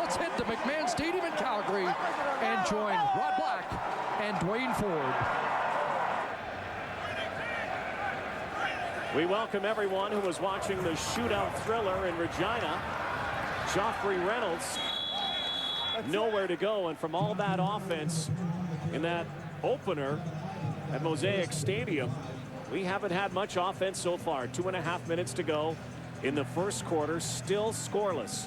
Let's hit the McMahon Stadium in Calgary and join Rod Black and Dwayne Ford. We welcome everyone who was watching the shootout thriller in Regina. Joffrey Reynolds nowhere to go, and from all that offense in that opener at Mosaic Stadium, we haven't had much offense so far. 2.5 minutes to go in the first quarter, still scoreless.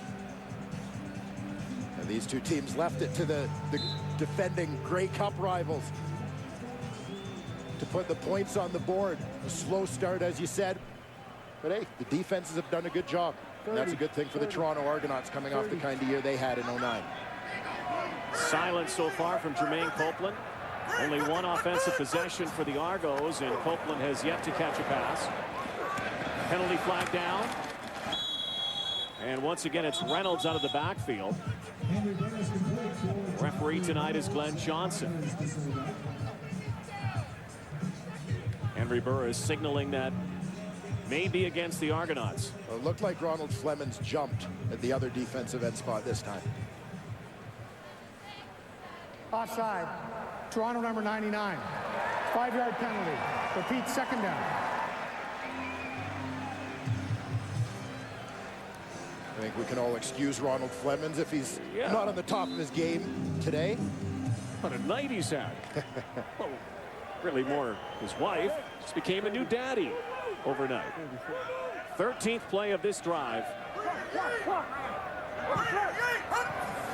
And these two teams left it to the defending Grey Cup rivals to put the points on the board. A slow start, as you said, but hey, the defenses have done a good job. And that's a good thing for the Toronto Argonauts coming off the kind of year they had in 09. Silence so far from Jermaine Copeland. Only one offensive possession for the Argos, and Copeland has yet to catch a pass. Penalty flag down. And once again, it's Reynolds out of the backfield. Referee tonight is Glenn Johnson. Henry Burris signaling that may be against the Argonauts. Well, it looked like Ronald Flemons jumped at the other defensive end spot this time. Offside. Toronto number 99. 5-yard penalty. Repeat, second down. I think we can all excuse Ronald Flemons if he's not on the top of his game today. What a night he's had. Well, really more his wife. Just became a new daddy overnight. 13th play of this drive.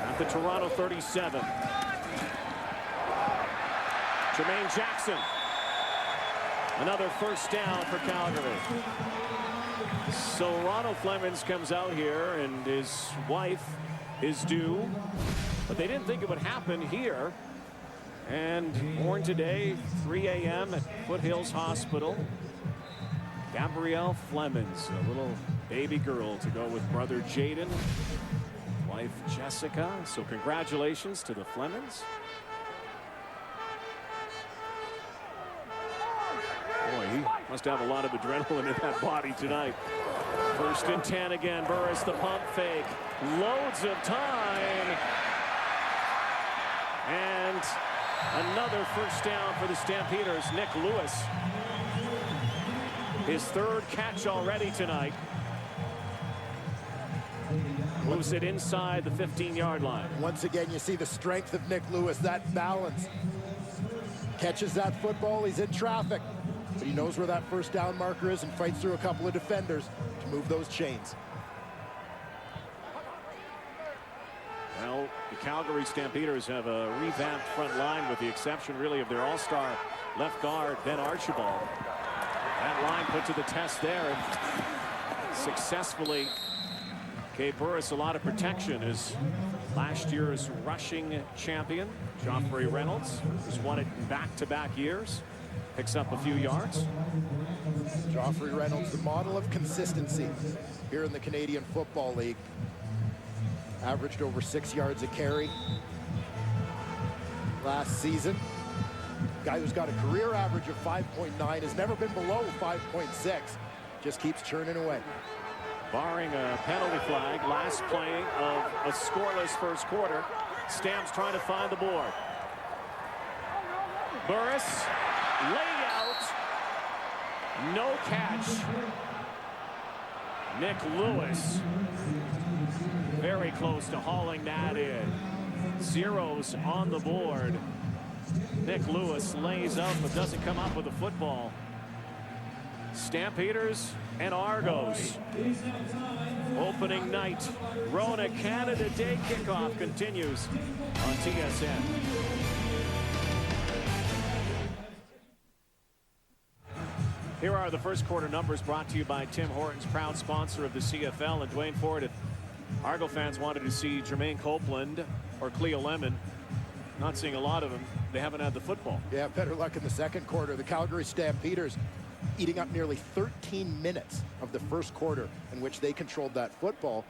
At the Toronto 37. Jermaine Jackson. Another first down for Calgary. So Ronald Flemons comes out here and his wife is due, but they didn't think it would happen here. And born today, 3 a.m. at Foothills Hospital. Gabrielle Flemons, a little baby girl to go with brother Jaden, wife Jessica. So congratulations to the Flemons. Boy, he must have a lot of adrenaline in that body tonight. First and 10 again. Burris, the pump fake. Loads of time. And another first down for the Stampeders. Nick Lewis. His third catch already tonight. Moves it inside the 15-yard line. Once again, you see the strength of Nick Lewis, that balance. Catches that football, he's in traffic, but he knows where that first down marker is and fights through a couple of defenders to move those chains. Well, the Calgary Stampeders have a revamped front line with the exception really of their all-star left guard, Ben Archibald. That line put to the test there and successfully gave Burris a lot of protection as last year's rushing champion, Joffrey Reynolds, who's won it in back-to-back years, picks up a few yards. Joffrey Reynolds, the model of consistency here in the Canadian Football League. Averaged over 6 yards a carry last season. Guy who's got a career average of 5.9, has never been below 5.6. Just keeps churning away. Barring a penalty flag, last play of a scoreless first quarter. Stamps trying to find the board. Burris, layout, no catch. Nick Lewis, very close to hauling that in. Zeros on the board. Nick Lewis lays up but doesn't come up with the football. Stampeders and Argos. Opening night. Rona Canada Day kickoff continues on TSN. Here are the first quarter numbers brought to you by Tim Hortons, proud sponsor of the CFL. And Dwayne Ford, if Argo fans wanted to see Jermaine Copeland or Cleo Lemon, not seeing a lot of them. They haven't had the football. Yeah, better luck in the second quarter. The Calgary Stampeders eating up nearly 13 minutes of the first quarter in which they controlled that football.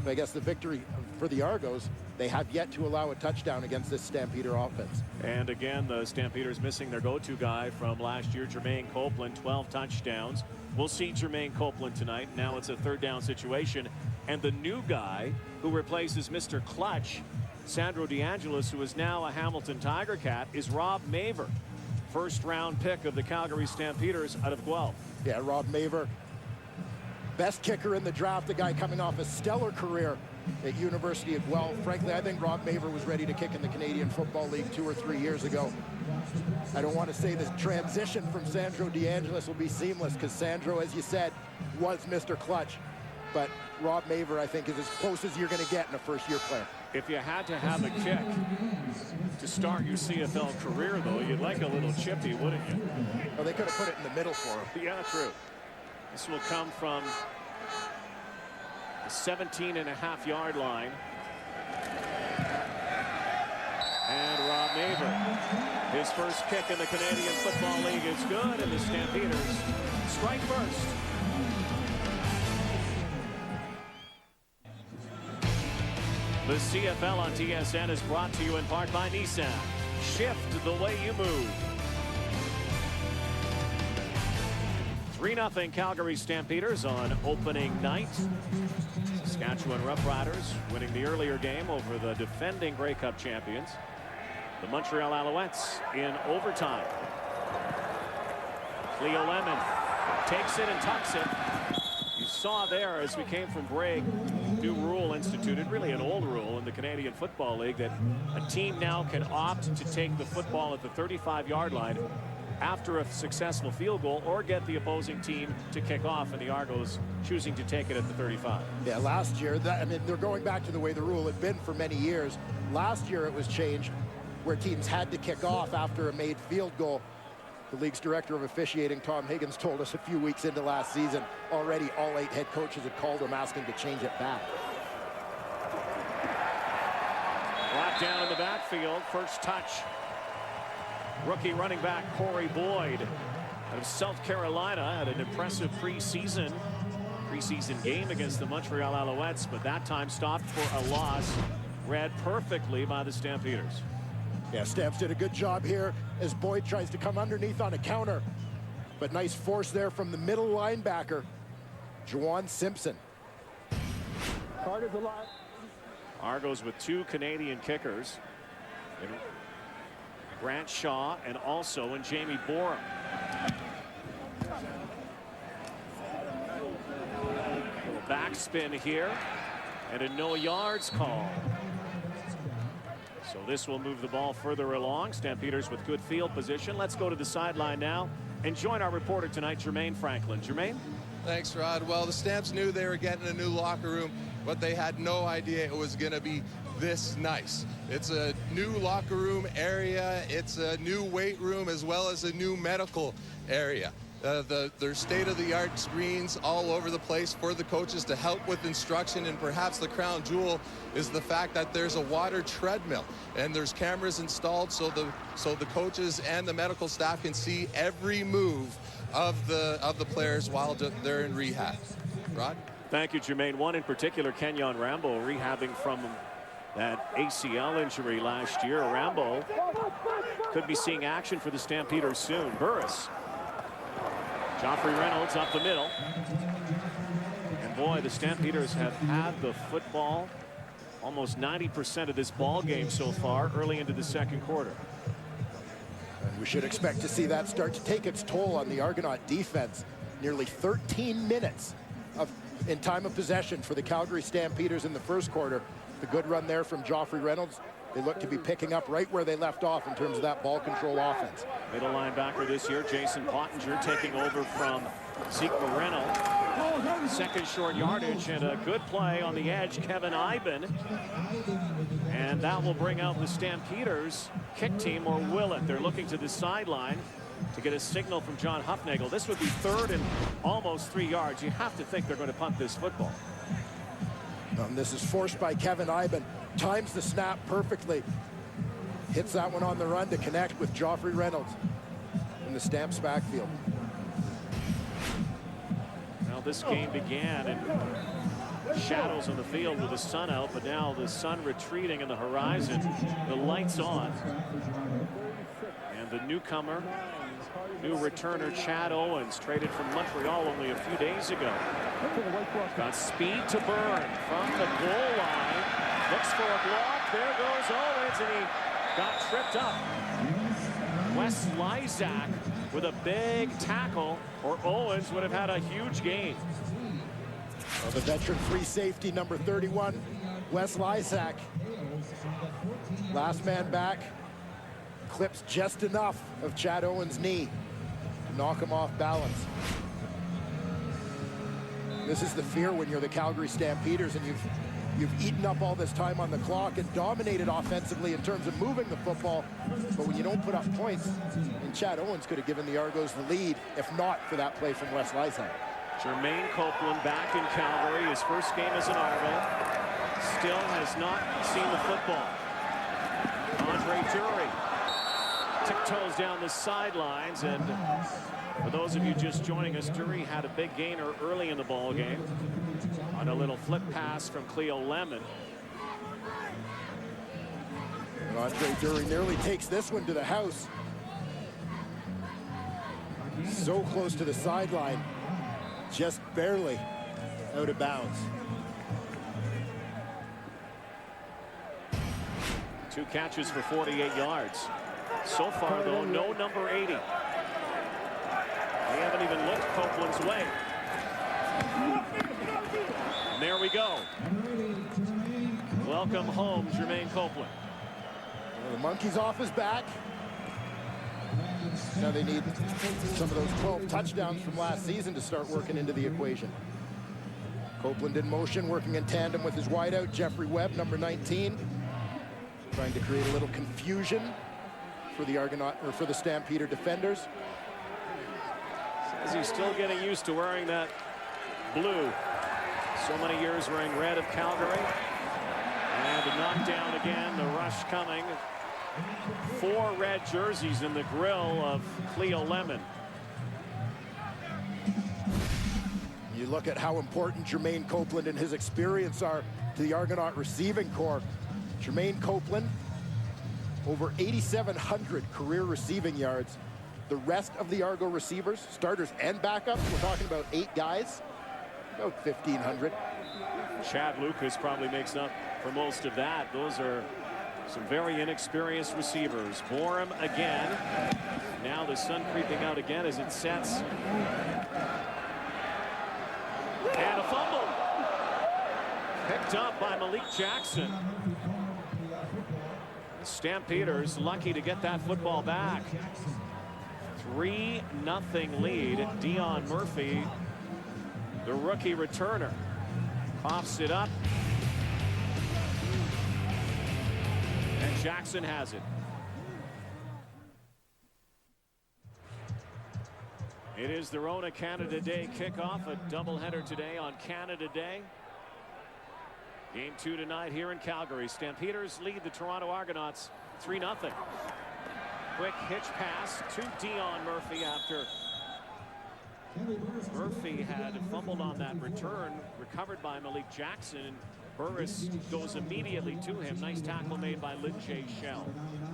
But I guess the victory for the Argos, they have yet to allow a touchdown against this Stampeder offense. And again, the Stampeders missing their go-to guy from last year, Jermaine Copeland, 12 touchdowns. We'll see Jermaine Copeland tonight. Now it's a third down situation And the new guy who replaces Mr. Clutch, Sandro DeAngelis, who is now a Hamilton Tiger Cat, is Rob Maver, first-round pick of the Calgary Stampeders out of Guelph. Yeah, Rob Maver, best kicker in the draft, a guy coming off a stellar career at University of Guelph. Frankly, I think Rob Maver was ready to kick in the Canadian Football League 2 or 3 years ago. I don't want to say the transition from Sandro DeAngelis will be seamless, because Sandro, as you said, was Mr. Clutch. But Rob Maver, I think, is as close as you're going to get in a first-year player. If you had to have a kick to start your CFL career, though, you'd like a little chippy, wouldn't you? Well, they could have put it in the middle for him. Yeah, true. This will come from the 17.5-yard line. And Rob Maver, his first kick in the Canadian Football League is good, and the Stampeders strike first. The CFL on TSN is brought to you in part by Nissan. Shift the way you move. 3-0 Calgary Stampeders on opening night. Saskatchewan Roughriders winning the earlier game over the defending Grey Cup champions, the Montreal Alouettes, in overtime. Cleo Lemon takes it and tucks it. You saw there as we came from break, new rule instituted, really an old rule in the Canadian Football League, that a team now can opt to take the football at the 35-yard line after a successful field goal, or get the opposing team to kick off, and the Argos choosing to take it at the 35. Yeah, last year, I mean, they're going back to the way the rule had been for many years. Last year it was changed where teams had to kick off after a made field goal. The league's director of officiating, Tom Higgins, told us a few weeks into last season already all 8 head coaches had called him asking to change it back. Brought down in the backfield, first touch. Rookie running back Corey Boyd out of South Carolina had an impressive preseason game against the Montreal Alouettes, but that time stopped for a loss. Read perfectly by the Stampeders. Yeah, Stamps did a good job here as Boyd tries to come underneath on a counter. But nice force there from the middle linebacker, Juwan Simpson. Argos with 2 Canadian kickers, in Grant Shaw and also in Jamie Borum. Backspin here and a no yards call. So this will move the ball further along. Stampeders with good field position. Let's go to the sideline now and join our reporter tonight, Jermaine Franklin. Jermaine? Thanks, Rod. Well, the Stamps knew they were getting a new locker room, but they had no idea it was going to be this nice. It's a new locker room area. It's a new weight room as well as a new medical area. There's state-of-the-art screens all over the place for the coaches to help with instruction, and perhaps the crown jewel is the fact that there's a water treadmill and there's cameras installed so the coaches and the medical staff can see every move of the players while they're in rehab. Rod? Thank you, Jermaine. One in particular, Kenyon Rambo, rehabbing from that ACL injury last year. Rambo could be seeing action for the Stampeders soon. Burris. Joffrey Reynolds up the middle. And boy, the Stampeders have had the football almost 90% of this ball game so far early into the second quarter. And we should expect to see that start to take its toll on the Argonaut defense. Nearly 13 minutes in time of possession for the Calgary Stampeders in the first quarter. The good run there from Joffrey Reynolds. They look to be picking up right where they left off in terms of that ball control offense. Middle linebacker this year, Jason Pottinger, taking over from Zeke Moreno. Second short yardage and a good play on the edge, Kevin Iben. And that will bring out the Stampeders kick team, or will it? They're looking to the sideline to get a signal from John Huffnagel. This would be 3rd and almost 3 yards. You have to think they're going to punt this football. This is forced by Kevin Iben. Times the snap perfectly. Hits that one on the run to connect with Joffrey Reynolds in the Stamps backfield. Well, this game began in shadows on the field with the sun out, but now the sun retreating in the horizon. The lights on. And the newcomer New returner Chad Owens, traded from Montreal only a few days ago. Got speed to burn from the goal line. Looks for a block. There goes Owens, and he got tripped up. Wes Lysak with a big tackle, or Owens would have had a huge gain. Well, the veteran free safety, number 31, Wes Lysak. Last man back. Clips just enough of Chad Owens' knee to knock him off balance. This is the fear when you're the Calgary Stampeders and you've eaten up all this time on the clock and dominated offensively in terms of moving the football. But when you don't put up points, and Chad Owens could have given the Argos the lead, if not for that play from Wes Lysak. Jermaine Copeland back in Calgary, his first game as an Argo. Still has not seen the football. Andre Dury tiptoes down the sidelines, and for those of you just joining us, Dury had a big gainer early in the ball game on a little flip pass from Cleo Lemon. And Andre Dury nearly takes this one to the house. So close to the sideline, just barely out of bounds. 2 catches for 48 yards. So far, though, no number 80. They haven't even looked Copeland's way. And there we go. Welcome home, Jermaine Copeland. Well, the monkey's off his back. Now they need some of those 12 touchdowns from last season to start working into the equation. Copeland in motion, working in tandem with his wideout, Jeffrey Webb, number 19. Trying to create a little confusion for the Argonaut, or for the Stampeder defenders. Says he's still getting used to wearing that blue. So many years wearing red of Calgary. And a knockdown again, the rush coming. 4 red jerseys in the grill of Cleo Lemon. You look at how important Jermaine Copeland and his experience are to the Argonaut receiving corps. Jermaine Copeland, over 8,700 career receiving yards. The rest of the Argo receivers, starters and backups, we're talking about 8 guys, about 1,500. Chad Lucas probably makes up for most of that. Those are some very inexperienced receivers. Borum again. Now the sun creeping out again as it sets. And a fumble. Picked up by Malik Jackson. Stampeders lucky to get that football back. 3-0 lead. Dion Murphy, the rookie returner, coughs it up. And Jackson has it. It is the Rona Canada Day kickoff, a doubleheader today on Canada Day. Game 2 tonight here in Calgary. Stampeders lead the Toronto Argonauts 3-0. Quick hitch pass to Dion Murphy after Murphy had fumbled on that return, recovered by Malik Jackson. Burris goes immediately to him. Nice tackle made by Lynn J. Shell.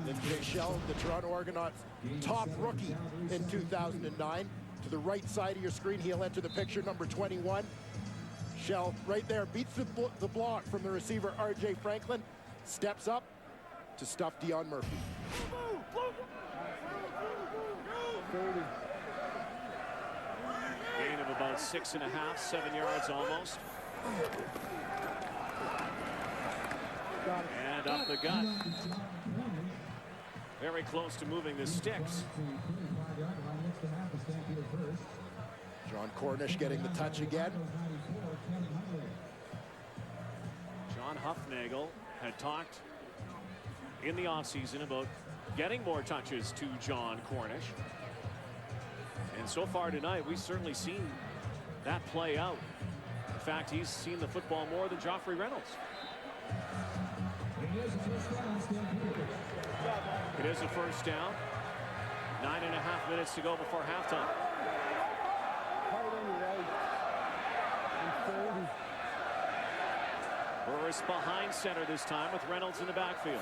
Lynn J. Shell, the Toronto Argonauts top rookie in 2009. To the right side of your screen, he'll enter the picture, number 21. Shell right there beats the block from the receiver R.J. Franklin, steps up to stuff Dion Murphy. Gain of about 6.5, 7 yards almost. And up the gut. Very close to moving the sticks. John Cornish getting the touch again. John Huffnagel had talked in the offseason about getting more touches to John Cornish. And so far tonight, we've certainly seen that play out. In fact, he's seen the football more than Joffrey Reynolds. It is a first down. 9.5 minutes to go before halftime. Burris behind center this time with Reynolds in the backfield.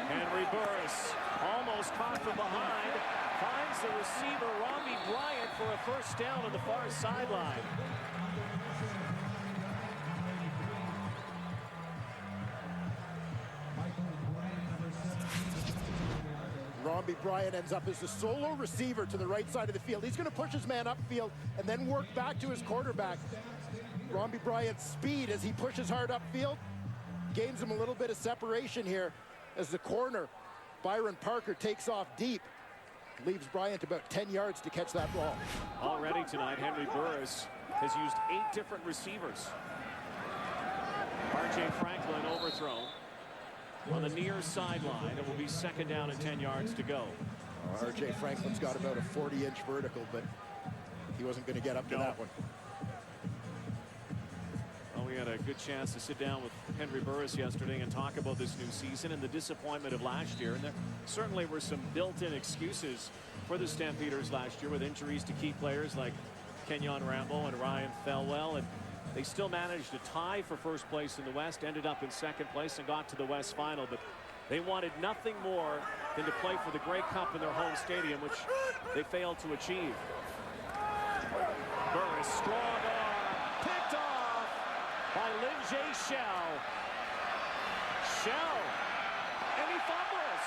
Henry Burris almost caught from behind. Finds the receiver, Robbie Bryant, for a first down on the far sideline. Robbie Bryant ends up as the solo receiver to the right side of the field. He's going to push his man upfield and then work back to his quarterback. Robbie Bryant's speed as he pushes hard upfield gains him a little bit of separation here as the corner, Byron Parker, takes off deep. Leaves Bryant about 10 yards to catch that ball. Already tonight, Henry Burris has used 8 different receivers. R.J. Franklin overthrown on the near sideline. It will be second down and 10 yards to go. R.J. Franklin's got about a 40-inch vertical, but he wasn't going to get up to that one. Well, we had a good chance to sit down with Henry Burris yesterday and talk about this new season and the disappointment of last year. And there certainly were some built-in excuses for the Stampeders last year with injuries to key players like Kenyon Rambo and Ryan Thelwell. And they still managed to tie for first place in the West, ended up in second place and got to the West Final. But they wanted nothing more than to play for the Grey Cup in their home stadium, which they failed to achieve. Burris, strong arm, picked off by Lin-Jay Shell. Shell, and he fumbles.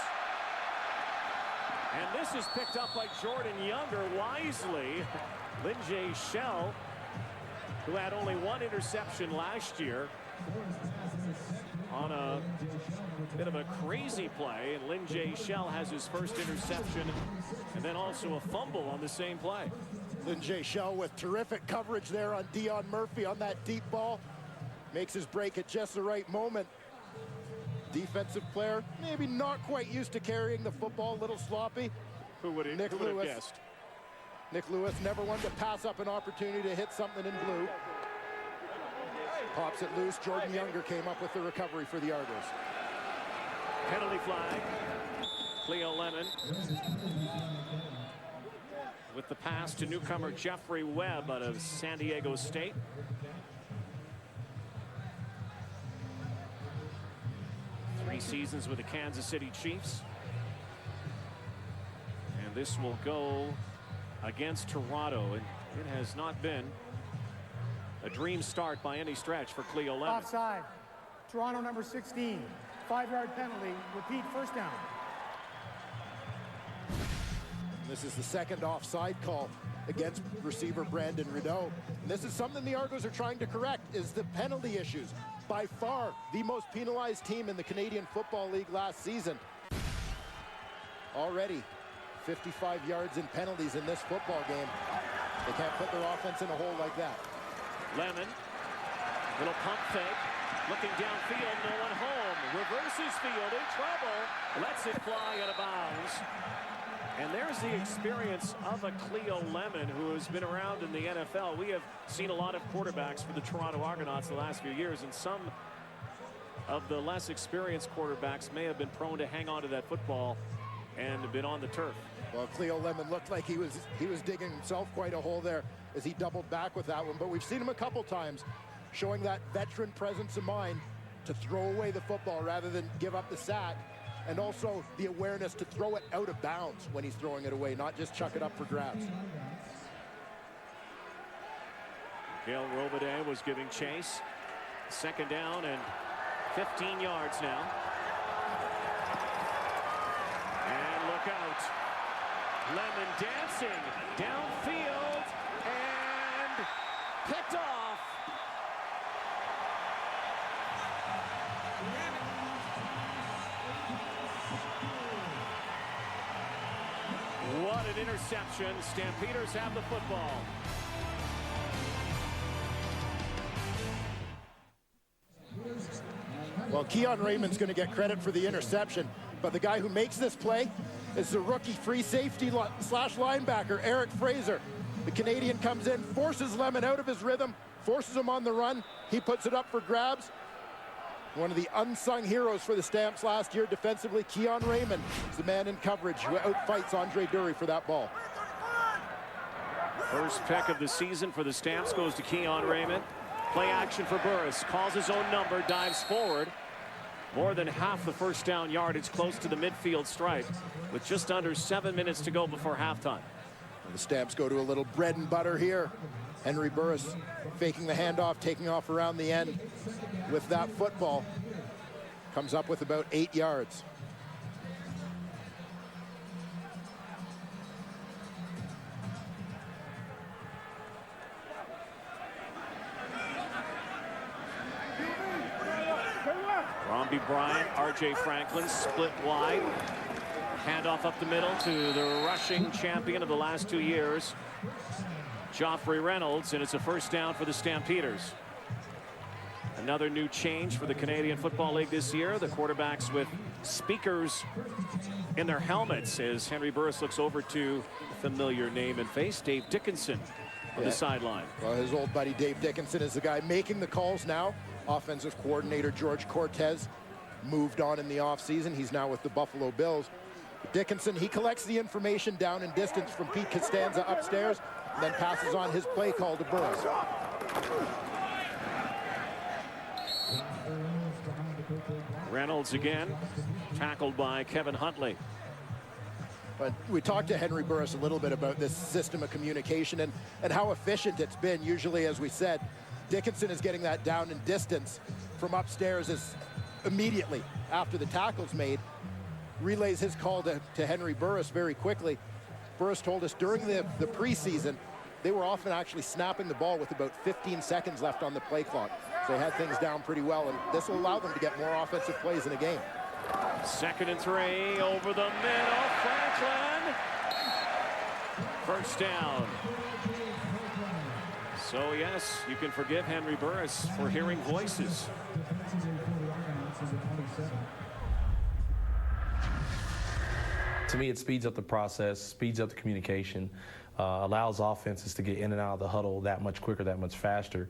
And this is picked up by Jordan Younger wisely. Lin-Jay Shell, who had only 1 interception last year, on a bit of a crazy play, and Lin-Jay Shell has his first interception and then also a fumble on the same play. Lin-Jay Shell with terrific coverage there on Dion Murphy on that deep ball. Makes his break at just the right moment. Defensive player, maybe not quite used to carrying the football, a little sloppy. Who would have guessed? Nick Lewis never wanted to pass up an opportunity to hit something in blue. Pops it loose. Jordan Younger came up with the recovery for the Argos. Penalty flag. Cleo Lemon with the pass to newcomer Jeffrey Webb out of San Diego State. Three seasons with the Kansas City Chiefs. And this will go against Toronto, and it has not been a dream start by any stretch for Cleo Lemon. Offside. Toronto number 16. 5-yard penalty. Repeat, first down. This is the second offside call against receiver Brandon Rideau. And this is something the Argos are trying to correct, is the penalty issues. By far the most penalized team in the Canadian Football League last season. Already 55 yards in penalties in this football game. They can't put their offense in a hole like that. Lemon, little pump fake, looking downfield, no one home. Reverses field, in trouble, lets it fly out of bounds. And there's the experience of a Cleo Lemon who has been around in the NFL. We have seen a lot of quarterbacks for the Toronto Argonauts the last few years, and some of the less experienced quarterbacks may have been prone to hang on to that football and been on the turf. Well, Cleo Lemon looked like he was digging himself quite a hole there as he doubled back with that one. But we've seen him a couple times showing that veteran presence of mind to throw away the football rather than give up the sack, and also the awareness to throw it out of bounds when he's throwing it away, not just chuck it up for grabs. Gail Robitaille was giving chase. Second down and 15 yards now. And look out. Lemon dancing downfield and picked off. What an interception. Stampeders have the football. Well, Keon Raymond's going to get credit for the interception, but the guy who makes this play is the rookie free safety slash linebacker, Eric Fraser. The Canadian comes in, forces Lemon out of his rhythm, forces him on the run. He puts it up for grabs. One of the unsung heroes for the Stamps last year defensively, Keon Raymond, is the man in coverage who outfights Andre Dury for that ball. First pick of the season for the Stamps goes to Keon Raymond. Play action for Burris. Calls his own number, dives forward. More than half the first down yardage close to the midfield stripe with just under 7 minutes to go before halftime. The Stamps go to a little bread and butter here. Henry Burris faking the handoff, taking off around the end with that football. Comes up with about 8 yards. Romby Bryant, R.J. Franklin split wide. Handoff up the middle to the rushing champion of the last 2 years, Joffrey Reynolds, and it's a first down for the Stampeders. Another new change for the Canadian Football League this year. The quarterbacks with speakers in their helmets as Henry Burris looks over to a familiar name and face, Dave Dickinson, on the sideline. Well, his old buddy Dave Dickinson is the guy making the calls now. Offensive coordinator George Cortez moved on in the offseason. He's now with the Buffalo Bills. Dickinson, he collects the information down in distance from Pete Costanza upstairs and then passes on his play call to Burris. Reynolds again, tackled by Kevin Huntley. But we talked to Henry Burris a little bit about this system of communication and how efficient it's been. Usually, as we said, Dickinson is getting that down in distance from upstairs as immediately after the tackle's made, relays his call to Henry Burris very quickly. Burris told us during the preseason, they were often actually snapping the ball with about 15 seconds left on the play clock. So they had things down pretty well, and this will allow them to get more offensive plays in a game. 2nd and 3 over the middle. Franklin. First down. So yes, you can forgive Henry Burris for hearing voices. To me, it speeds up the process, speeds up the communication, allows offenses to get in and out of the huddle that much quicker, that much faster,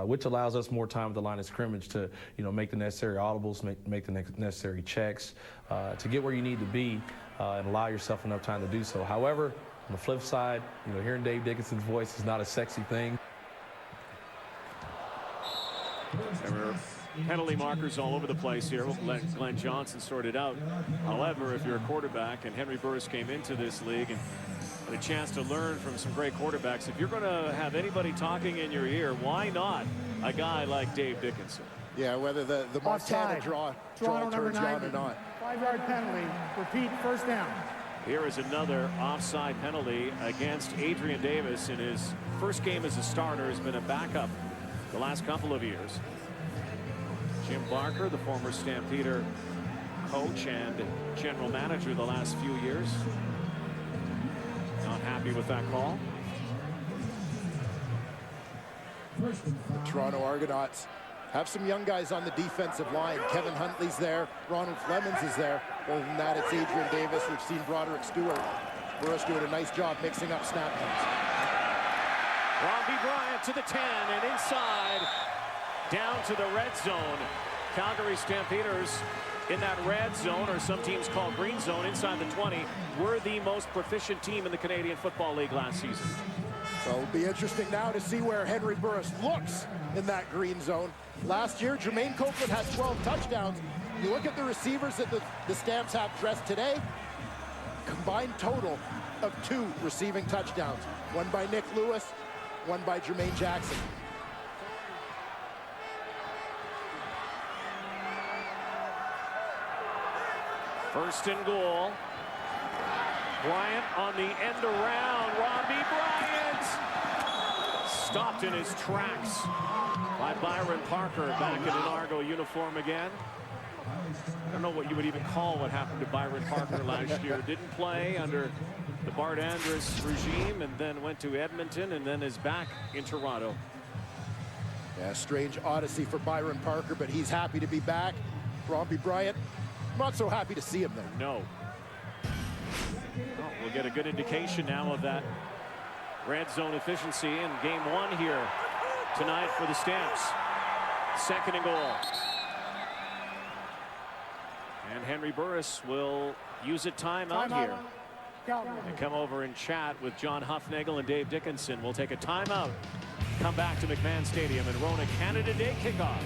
which allows us more time at the line of scrimmage to, make the necessary audibles, make the necessary checks, to get where you need to be and allow yourself enough time to do so. However, on the flip side, hearing Dave Dickinson's voice is not a sexy thing. There were penalty markers all over the place here. We'll let Glenn Johnson sort it out. However, if you're a quarterback, and Henry Burris came into this league and had a chance to learn from some great quarterbacks, if you're going to have anybody talking in your ear, why not a guy like Dave Dickinson? Yeah, whether the Montana draw turns on or not. 5-yard penalty. Repeat, first down. Here is another offside penalty against Adrian Davis. In his first game as a starter, has been a backup the last couple of years. Jim Barker, the former Stampeder coach and general manager the last few years, not happy with that call. The Toronto Argonauts have some young guys on the defensive line. Kevin Huntley's there. Ronald Flemings is there. Other than that, it's Adrian Davis. We've seen Broderick Stewart. Burris doing a nice job mixing up snap counts. Romby Bryant to the 10 and inside down to the red zone. Calgary Stampeders in that red zone, or some teams call green zone, inside the 20, were the most proficient team in the Canadian Football League last season. So it'll be interesting now to see where Henry Burris looks in that green zone. Last year, Jermaine Copeland had 12 touchdowns. You look at the receivers that the Stamps have dressed today, combined total of 2 receiving touchdowns. One by Nick Lewis, one by Jermaine Jackson. First and goal. Bryant on the end around. Romby Bryant stopped in his tracks by Byron Parker, back in an Argo uniform again. I don't know what you would even call what happened to Byron Parker last year. Didn't play under the Bart Andrus regime and then went to Edmonton and then is back in Toronto. Yeah, strange odyssey for Byron Parker, but he's happy to be back. Romby Bryant, not so happy to see him there. No. Well, we'll get a good indication now of that red zone efficiency in game 1 here tonight for the Stamps. 2nd and goal. And Henry Burris will use a timeout here. And come over and chat with John Huffnagel and Dave Dickinson. We'll take a timeout. Come back to McMahon Stadium and Rona Canada Day kickoff.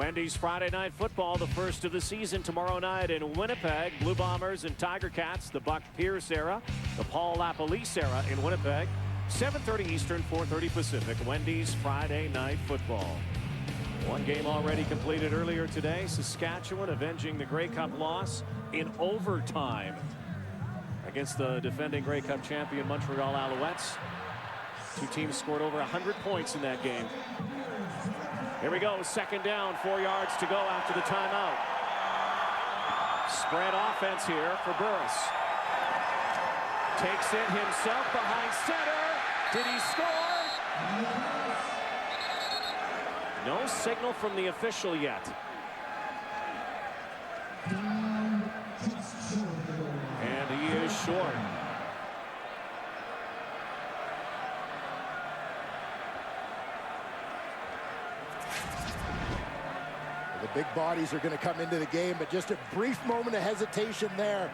Wendy's Friday Night Football, the first of the season tomorrow night in Winnipeg. Blue Bombers and Tiger Cats, the Buck Pierce era, the Paul LaPolice era in Winnipeg. 7:30 Eastern, 4:30 Pacific. Wendy's Friday Night Football. One game already completed earlier today. Saskatchewan avenging the Grey Cup loss in overtime against the defending Grey Cup champion Montreal Alouettes. Two teams scored over 100 points in that game. Here we go, second down, 4 yards to go after the timeout. Spread offense here for Burris. Takes it himself behind center. Did he score? No signal from the official yet. And he is short. The big bodies are going to come into the game, but just a brief moment of hesitation there.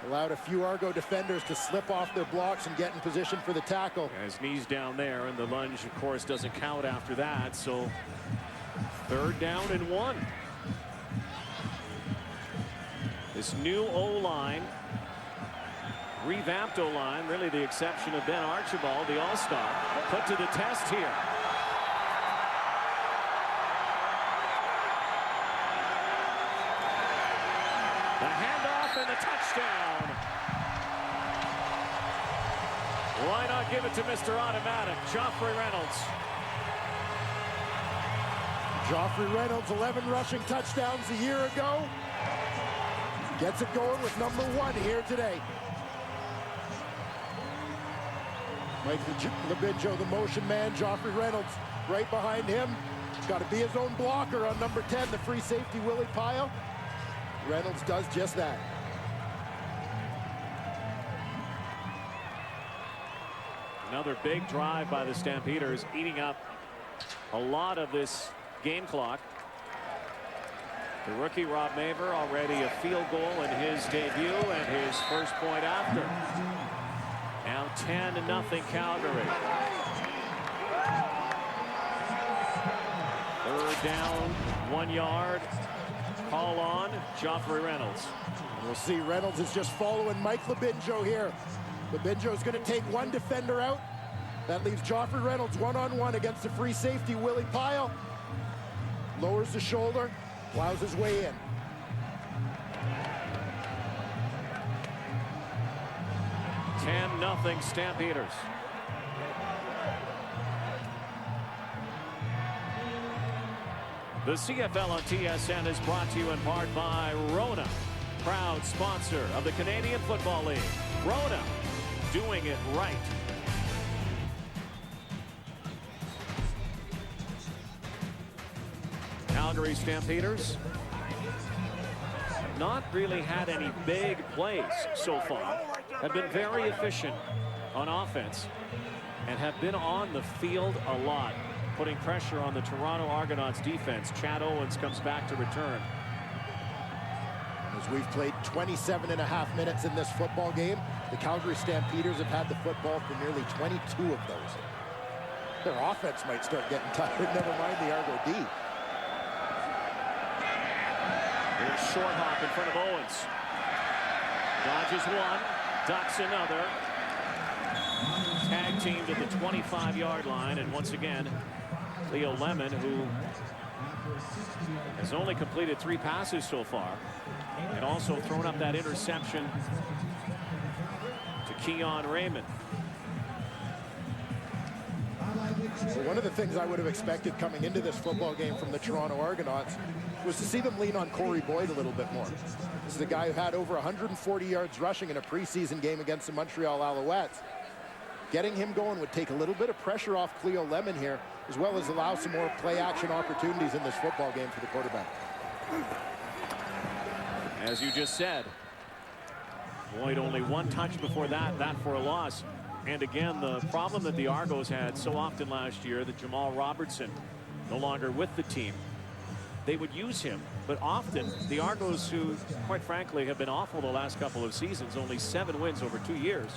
Allowed a few Argo defenders to slip off their blocks and get in position for the tackle. His knees down there, and the lunge, of course, doesn't count after that. So 3rd down and 1. This new O-line, revamped O-line, really the exception of Ben Archibald, the All-Star, put to the test here. The handoff and the touchdown. Why not give it to Mr. Automatic, Joffrey Reynolds? Joffrey Reynolds, 11 rushing touchdowns a year ago. Gets it going with number 1 here today. Mike Labinjo, the motion man. Joffrey Reynolds right behind him. He's got to be his own blocker on number 10, the free safety, Willie Pyle. Reynolds does just that. Another big drive by the Stampeders, eating up a lot of this game clock. The rookie Rob Maver already a field goal in his debut and his first point after. Now 10-0 Calgary. 3rd down, 1 yard. Call on Joffrey Reynolds. We'll see. Reynolds is just following Mike Labinjo here. Labinjo's going to take one defender out. That leaves Joffrey Reynolds one-on-one against the free safety, Willie Pyle. Lowers the shoulder, plows his way in. Nothing Stampeders. The CFL on TSN is brought to you in part by Rona, proud sponsor of the Canadian Football League. Rona, doing it right. Calgary Stampeders have not really had any big plays so far. Have been very efficient on offense and have been on the field a lot, putting pressure on the Toronto Argonauts defense. Chad Owens comes back to return. As we've played 27.5 minutes in this football game, the Calgary Stampeders have had the football for nearly 22 of those. Their offense might start getting tired, never mind the Argo D. Here's short hop in front of Owens. Dodges one, ducks another. Tag teamed at the 25-yard line, and once again, Leo Lemon, who has only completed 3 passes so far, and also thrown up that interception to Keon Raymond. So one of the things I would have expected coming into this football game from the Toronto Argonauts was to see them lean on Corey Boyd a little bit more. This is a guy who had over 140 yards rushing in a preseason game against the Montreal Alouettes. Getting him going would take a little bit of pressure off Cleo Lemon here, as well as allow some more play action opportunities in this football game for the quarterback. As you just said, Boyd only 1 touch before that for a loss. And again, the problem that the Argos had so often last year, that Jamal Robertson no longer with the team, they would use him, but often the Argos, who quite frankly have been awful the last couple of seasons, only 7 wins over 2 years,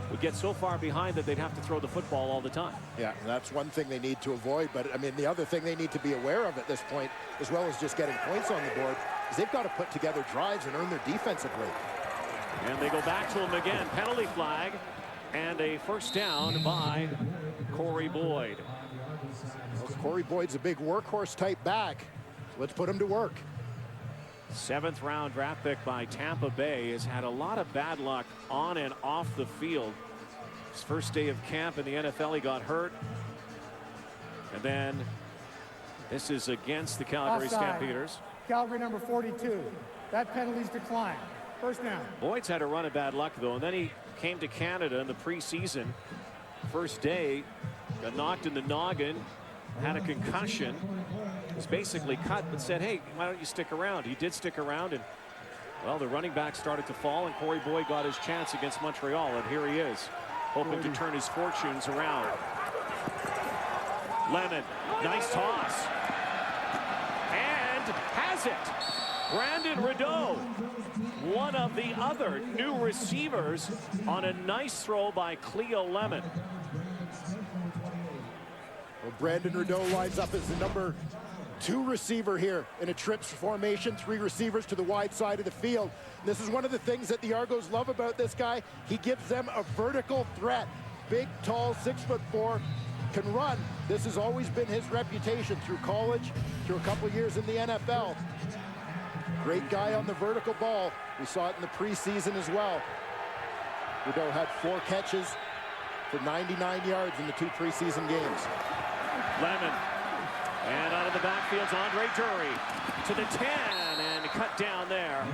would get so far behind that they'd have to throw the football all the time. Yeah, that's one thing they need to avoid. But, I mean, the other thing they need to be aware of at this point, as well as just getting points on the board, is they've got to put together drives and earn their defensive rate. And they go back to him again. Penalty flag and a first down by Corey Boyd. Well, Corey Boyd's a big workhorse type back. So let's put him to work. 7th round draft pick by Tampa Bay has had a lot of bad luck on and off the field. His first day of camp in the NFL, he got hurt. And then this is against the Calgary Offside. Stampeders. Calgary number 42. That penalty's declined. First down. Boyd's had a run of bad luck, though, and then he came to Canada in the preseason. First day, got knocked in the noggin, had a concussion, was basically cut, but said, hey, why don't you stick around? He did stick around, and, well, the running back started to fall, and Corey Boyd got his chance against Montreal, and here he is, hoping to turn his fortunes around. Lemon, nice toss, and has it. Brandon Rideau, one of the other new receivers, on a nice throw by Cleo Lemon. Well, Brandon Rideau lines up as the number 2 receiver here in a trips formation, 3 receivers to the wide side of the field. And this is one of the things that the Argos love about this guy. He gives them a vertical threat. Big, tall, 6'4", can run. This has always been his reputation through college, through a couple years in the NFL. Great guy on the vertical ball. We saw it in the preseason as well. Rideau had 4 catches for 99 yards in the 2 preseason games. Lemon, and out of the backfield's Andre Dury to the 10, and cut down there.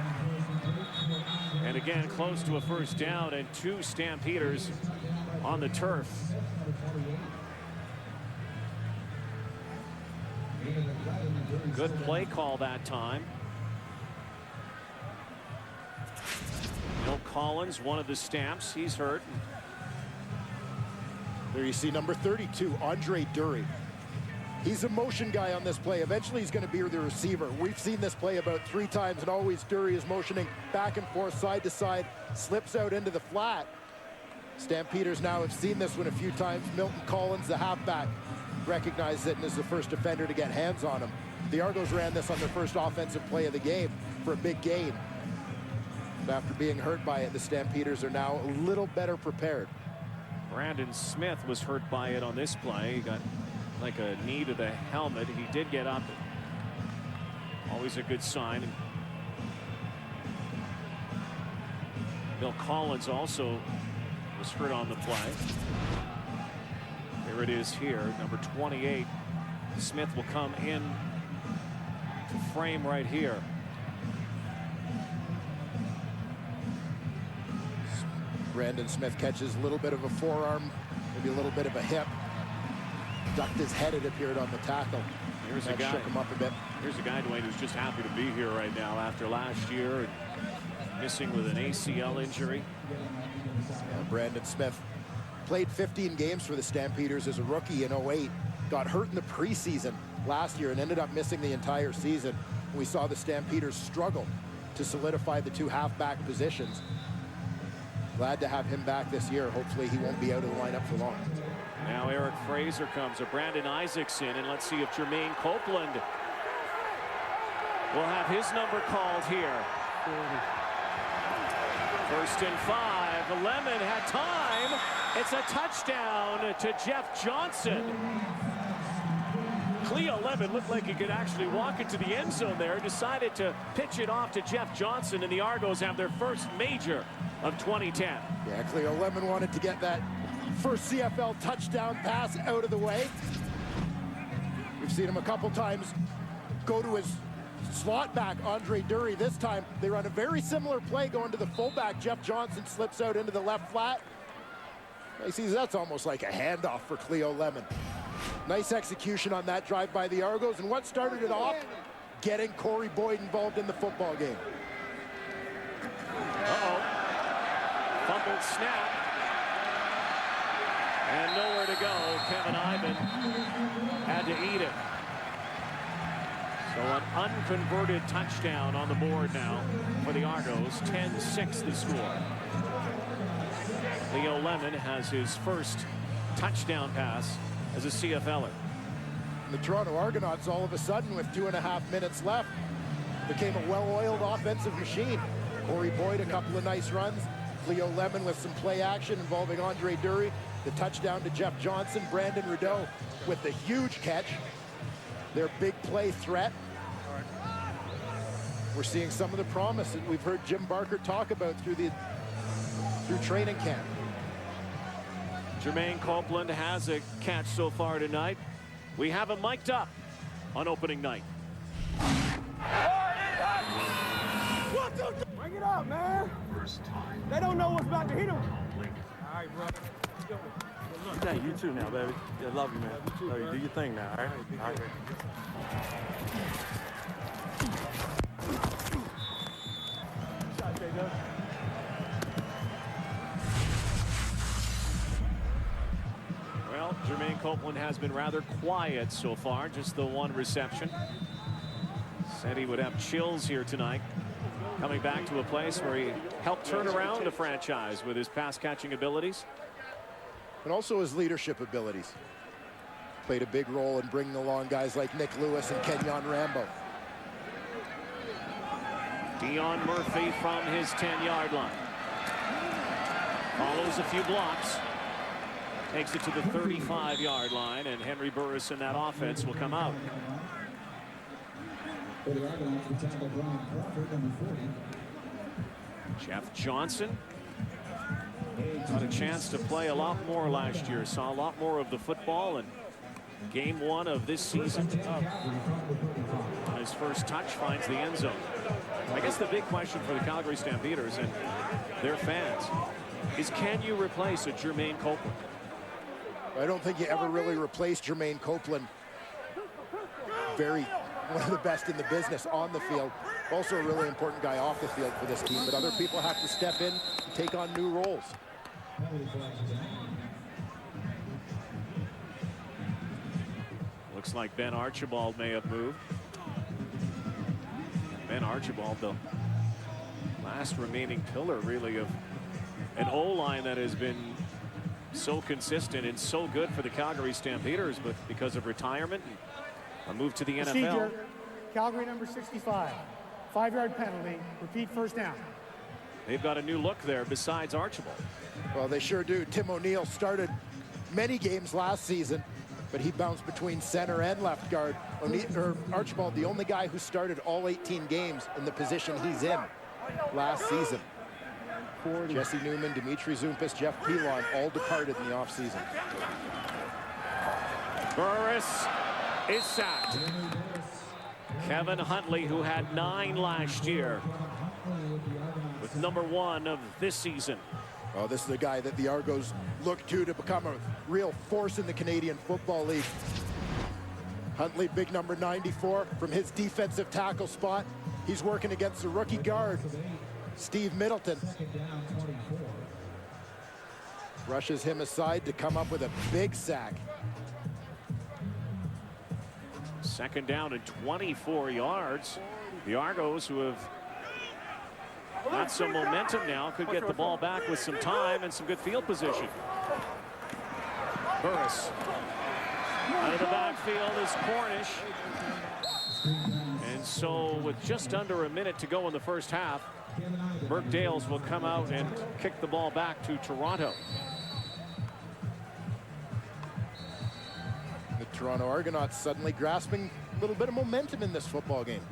And again, close to a first down, and 2 Stampeders on the turf. Good play call that time. Bill Collins, one of the Stamps, he's hurt. There you see number 32, Andre Dury. He's a motion guy on this play. Eventually he's going to be the receiver. We've seen this play about 3 times, and always Dury is motioning back and forth, side to side, slips out into the flat. Stampeders now have seen this one a few times. Milton Collins, the halfback, recognized it and is the first defender to get hands on him. The Argos ran this on their first offensive play of the game for a big gain. But after being hurt by it, the Stampeders are now a little better prepared. Brandon Smith was hurt by it on this play. He got like a knee to the helmet. He did get up. Always a good sign. And Bill Collins also was hurt on the play. There it is here, number 28. Smith will come in to frame right here. Brandon Smith catches a little bit of a forearm, maybe a little bit of a hip. Ducked his head, it appeared, on the tackle. Here's that a guy. shook him up a bit. Here's a guy, Dwayne, who's just happy to be here right now after last year and missing with an ACL injury. Yeah, Brandon Smith played 15 games for the Stampeders as a rookie in 08. Got hurt in the preseason last year and ended up missing the entire season. We saw the Stampeders struggle to solidify the 2 halfback positions. Glad to have him back this year. Hopefully he won't be out of the lineup for long. Now Eric Fraser comes, or Brandon Isaacson, and let's see if Jermaine Copeland will have his number called here. 1st and 5. Lemon had time. It's a touchdown to Jeff Johnson. Cleo Lemon looked like he could actually walk into the end zone there. Decided to pitch it off to Jeff Johnson, and the Argos have their first major of 2010. Yeah, Cleo Lemon wanted to get that first CFL touchdown pass out of the way. We've seen him a couple times go to his slot back, Andre Dury. This time they run a very similar play going to the fullback. Jeff Johnson slips out into the left flat. He sees that's almost like a handoff for Cleo Lemon. Nice execution on that drive by the Argos, and what started it off? Getting Corey Boyd involved in the football game. Fumbled snap. And nowhere to go. Kevin Ivan had to eat it. So an unconverted touchdown on the board now for the Argos. 10-6 the score. Leo Lemon has his first touchdown pass as a CFLer. The Toronto Argonauts, all of a sudden, with 2.5 minutes left, became a well-oiled offensive machine. Corey Boyd, a couple of nice runs. Leo Lemon with some play action involving Andre Dury. The touchdown to Jeff Johnson. Brandon Rideau with the huge catch. Their big play threat. We're seeing some of the promise that we've heard Jim Barker talk about through training camp. Jermaine Copeland has a catch so far tonight. We have him mic'd up on opening night. Bring it up, man. They don't know what's about to hit them. All right, bro. Yeah, you too now, baby. Yeah, love you, man. Love you. Do your thing now, all right? All right. Well, Jermaine Copeland has been rather quiet so far, just the one reception. Said he would have chills here tonight, coming back to a place where he helped turn around a franchise with his pass catching abilities. And also his leadership abilities. Played a big role in bringing along guys like Nick Lewis and Kenyon Rambo. Dion Murphy from his 10-yard line. Follows a few blocks. Takes it to the 35-yard line, and Henry Burris in that offense will come out. Jeff Johnson got a chance to play a lot more last year. Saw a lot more of the football in game 1 of this season. On his first touch, finds the end zone. I guess the big question for the Calgary Stampeders and their fans is, can you replace a Jermaine Copeland? I don't think you ever really replace Jermaine Copeland. One of the best in the business on the field. Also a really important guy off the field for this team, but other people have to step in and take on new roles. Looks like Ben Archibald may have moved. Ben Archibald, the last remaining pillar, really, of an O-line that has been so consistent and so good for the Calgary Stampeders, but because of retirement and a move to the NFL. Procedure, Calgary number 65. 5-yard penalty. Repeat, first down. They've got a new look there besides Archibald. Well, they sure do. Tim O'Neill started many games last season, but he bounced between center and left guard. Archibald, the only guy who started all 18 games in the position he's in last season. Jesse Newman, Dimitri Zumpis, Jeff Pilon all departed in the offseason. Burris is sacked. Kevin Huntley, who had 9 last year, with number 1 of this season. Oh, this is the guy that the Argos look to become a real force in the Canadian Football League. Huntley, big number 94 from his defensive tackle spot. He's working against the rookie guard, Steve Middleton. Rushes him aside to come up with a big sack. Second down and 24 yards. The Argos, who have got some momentum now, could get the ball back with some time and some good field position. Burris out of the backfield is Cornish. And so with just under a minute to go in the first half, Burke Dales will come out and kick the ball back to Toronto. The Toronto Argonauts suddenly grasping a little bit of momentum in this football game.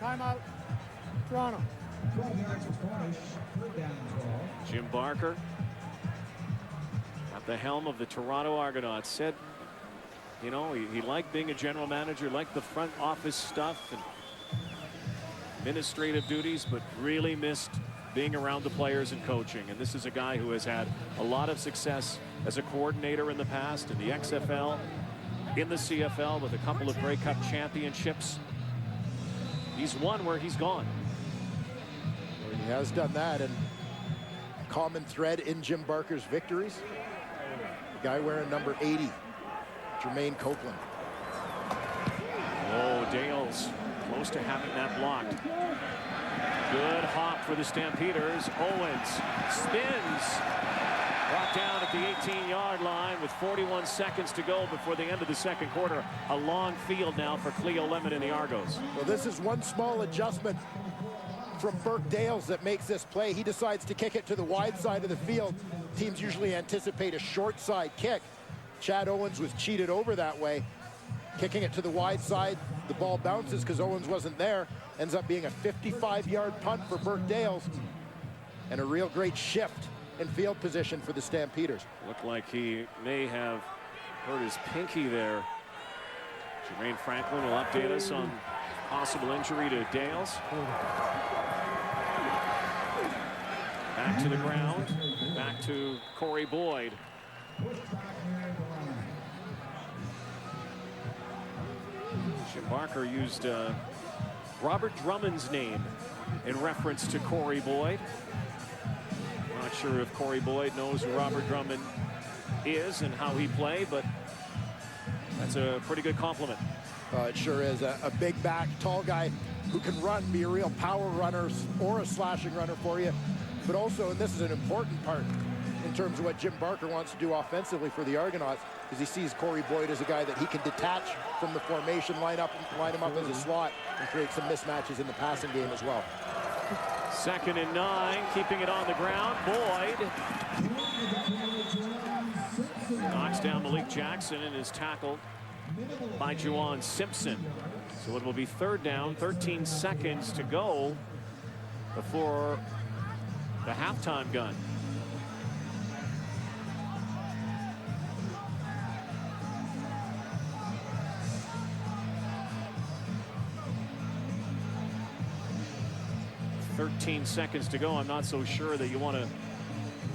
Timeout, Toronto. Jim Barker at the helm of the Toronto Argonauts said, you know, he liked being a general manager, liked the front office stuff and administrative duties, but really missed being around the players and coaching. And this is a guy who has had a lot of success as a coordinator in the past, in the XFL, in the CFL, with a couple of Grey Cup championships. He's won where he's gone. He has done that, and common thread in Jim Barker's victories, the guy wearing number 80, Jermaine Copeland. Oh, Dales close to having that blocked. Good hop for the Stampeders. Owens spins. Brought down at the 18-yard line with 41 seconds to go before the end of the second quarter. A long field now for Cleo Lemon and the Argos. Well, this is one small adjustment from Burke Dales that makes this play. He decides to kick it to the wide side of the field. Teams usually anticipate a short side kick. Chad Owens was cheated over that way. Kicking it to the wide side, the ball bounces because Owens wasn't there. Ends up being a 55-yard punt for Burke Dales. And a real great shift in field position for the Stampeders. Looked like he may have hurt his pinky there. Jermaine Franklin will update us on possible injury to Dales. Back to the ground. Back to Corey Boyd. Jim Barker used Robert Drummond's name in reference to Corey Boyd. Not sure if Corey Boyd knows who Robert Drummond is and how he played, but that's a pretty good compliment. It sure is. A big back, tall guy who can run, be a real power runner or a slashing runner for you. But also, and this is an important part in terms of what Jim Barker wants to do offensively for the Argonauts, is he sees Corey Boyd as a guy that he can detach from the formation, line him up as a slot, and create some mismatches in the passing game as well. 2nd and 9, keeping it on the ground. Boyd knocks down Malik Jackson and is tackled by Juwan Simpson. So it will be 3rd down, 13 seconds to go before the halftime gun. $13 seconds to go. I'm not so sure that you want to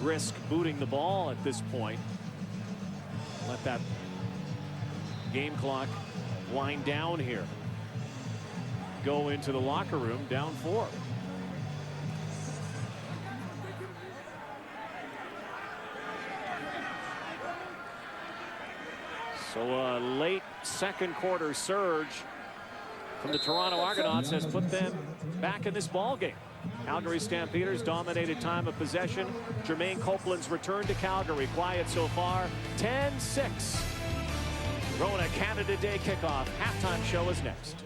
risk booting the ball at this point. Let that game clock wind down here. Go into the locker room down 4. So a late second quarter surge from the Toronto Argonauts has put them back in this ball game. Calgary Stampeders dominated time of possession. Jermaine Copeland's return to Calgary. Quiet so far. 10-6. Rona Canada Day kickoff. Halftime show is next.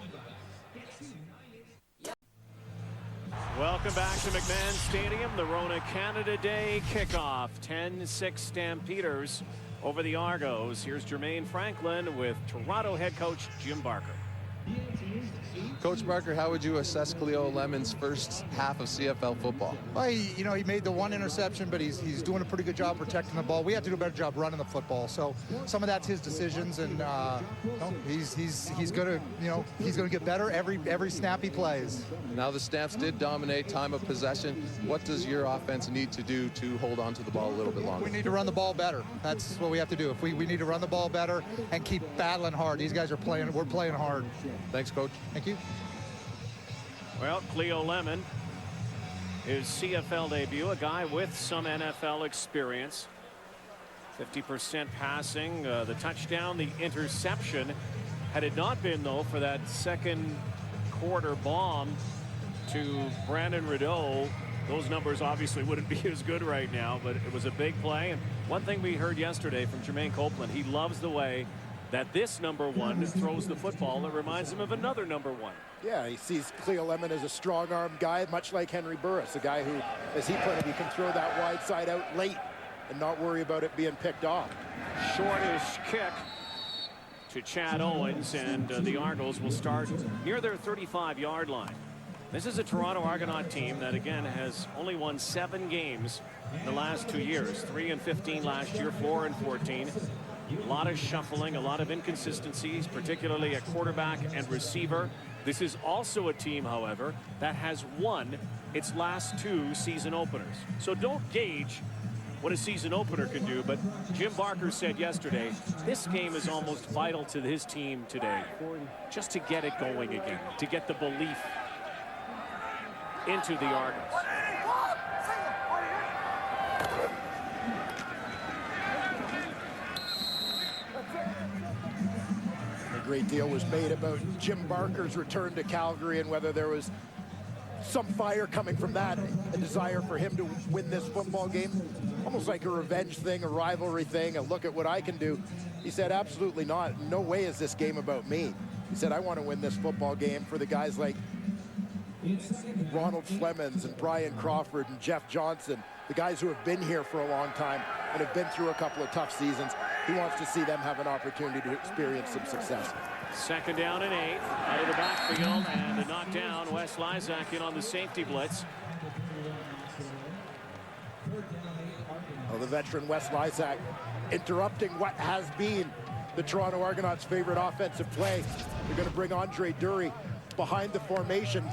Welcome back to McMahon Stadium. The Rona Canada Day kickoff. 10-6 Stampeders over the Argos. Here's Jermaine Franklin with Toronto head coach Jim Barker. Coach Barker, how would you assess Cleo Lemon's first half of CFL football? Well, he made the one interception, but he's doing a pretty good job protecting the ball. We have to do a better job running the football. So some of that's his decisions, and he's gonna get better every snap he plays. Now the Stamps did dominate time of possession. What does your offense need to do to hold on to the ball a little bit longer? We need to run the ball better. That's what we have to do. If we need to run the ball better and keep battling hard. These guys are playing. We're playing hard. Thanks, Coach. Thank you. Well, Cleo Lemon, his CFL debut, a guy with some NFL experience. 50% passing, the touchdown, the interception. Had it not been, though, for that second quarter bomb to Brandon Rideau, those numbers obviously wouldn't be as good right now, but it was a big play. And one thing we heard yesterday from Jermaine Copeland, he loves the way that this number 1 throws the football. It reminds him of another number 1. Yeah, he sees Cleo Lemon as a strong-arm guy, much like Henry Burris, a guy who, as he put it, he can throw that wide side out late and not worry about it being picked off. Shortish kick to Chad Owens, and the Argos will start near their 35-yard line. This is a Toronto Argonaut team that, again, has only won 7 games in the last 2 years. 3-15 last year, 4-14. A lot of shuffling, a lot of inconsistencies, particularly at quarterback and receiver. This is also a team, however, that has won its last 2 season openers. So don't gauge what a season opener can do, but Jim Barker said yesterday, this game is almost vital to his team today, just to get it going again, to get the belief into the Argos. A great deal was made about Jim Barker's return to Calgary and whether there was some fire coming from that, a desire for him to win this football game, almost like a revenge thing, a rivalry thing, a look at what I can do. He said, absolutely not. No way is this game about me. He said, I want to win this football game for the guys like Ronald Flemings and Brian Crawford and Jeff Johnson, the guys who have been here for a long time and have been through a couple of tough seasons. He wants to see them have an opportunity to experience some success. 2nd down and 8 out of the backfield, and a knockdown. Wes Lysak in on the safety blitz. Well, the veteran Wes Lysak interrupting what has been the Toronto Argonauts' favorite offensive play. They're going to bring Andre Dury behind the formation.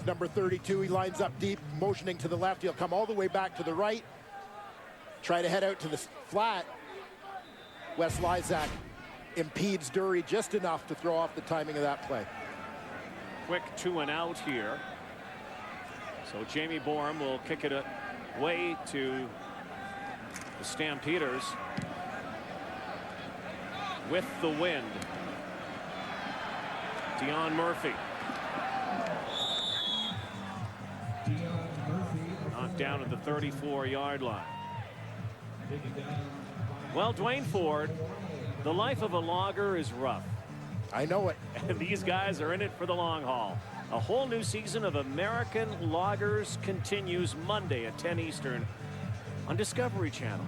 Number 32, he lines up deep, motioning to the left. He'll come all the way back to the right, try to head out to the flat. Wes Lysak impedes Dury just enough to throw off the timing of that play. Quick 2 and out here. So Jamie Bourne will kick it away to the Stampeders with the wind. Dion Murphy. Knocked down at the 34-yard line. Well, Dwayne Ford, the life of a logger is rough. I know it. And these guys are in it for the long haul. A whole new season of American Loggers continues Monday at 10 Eastern on Discovery Channel.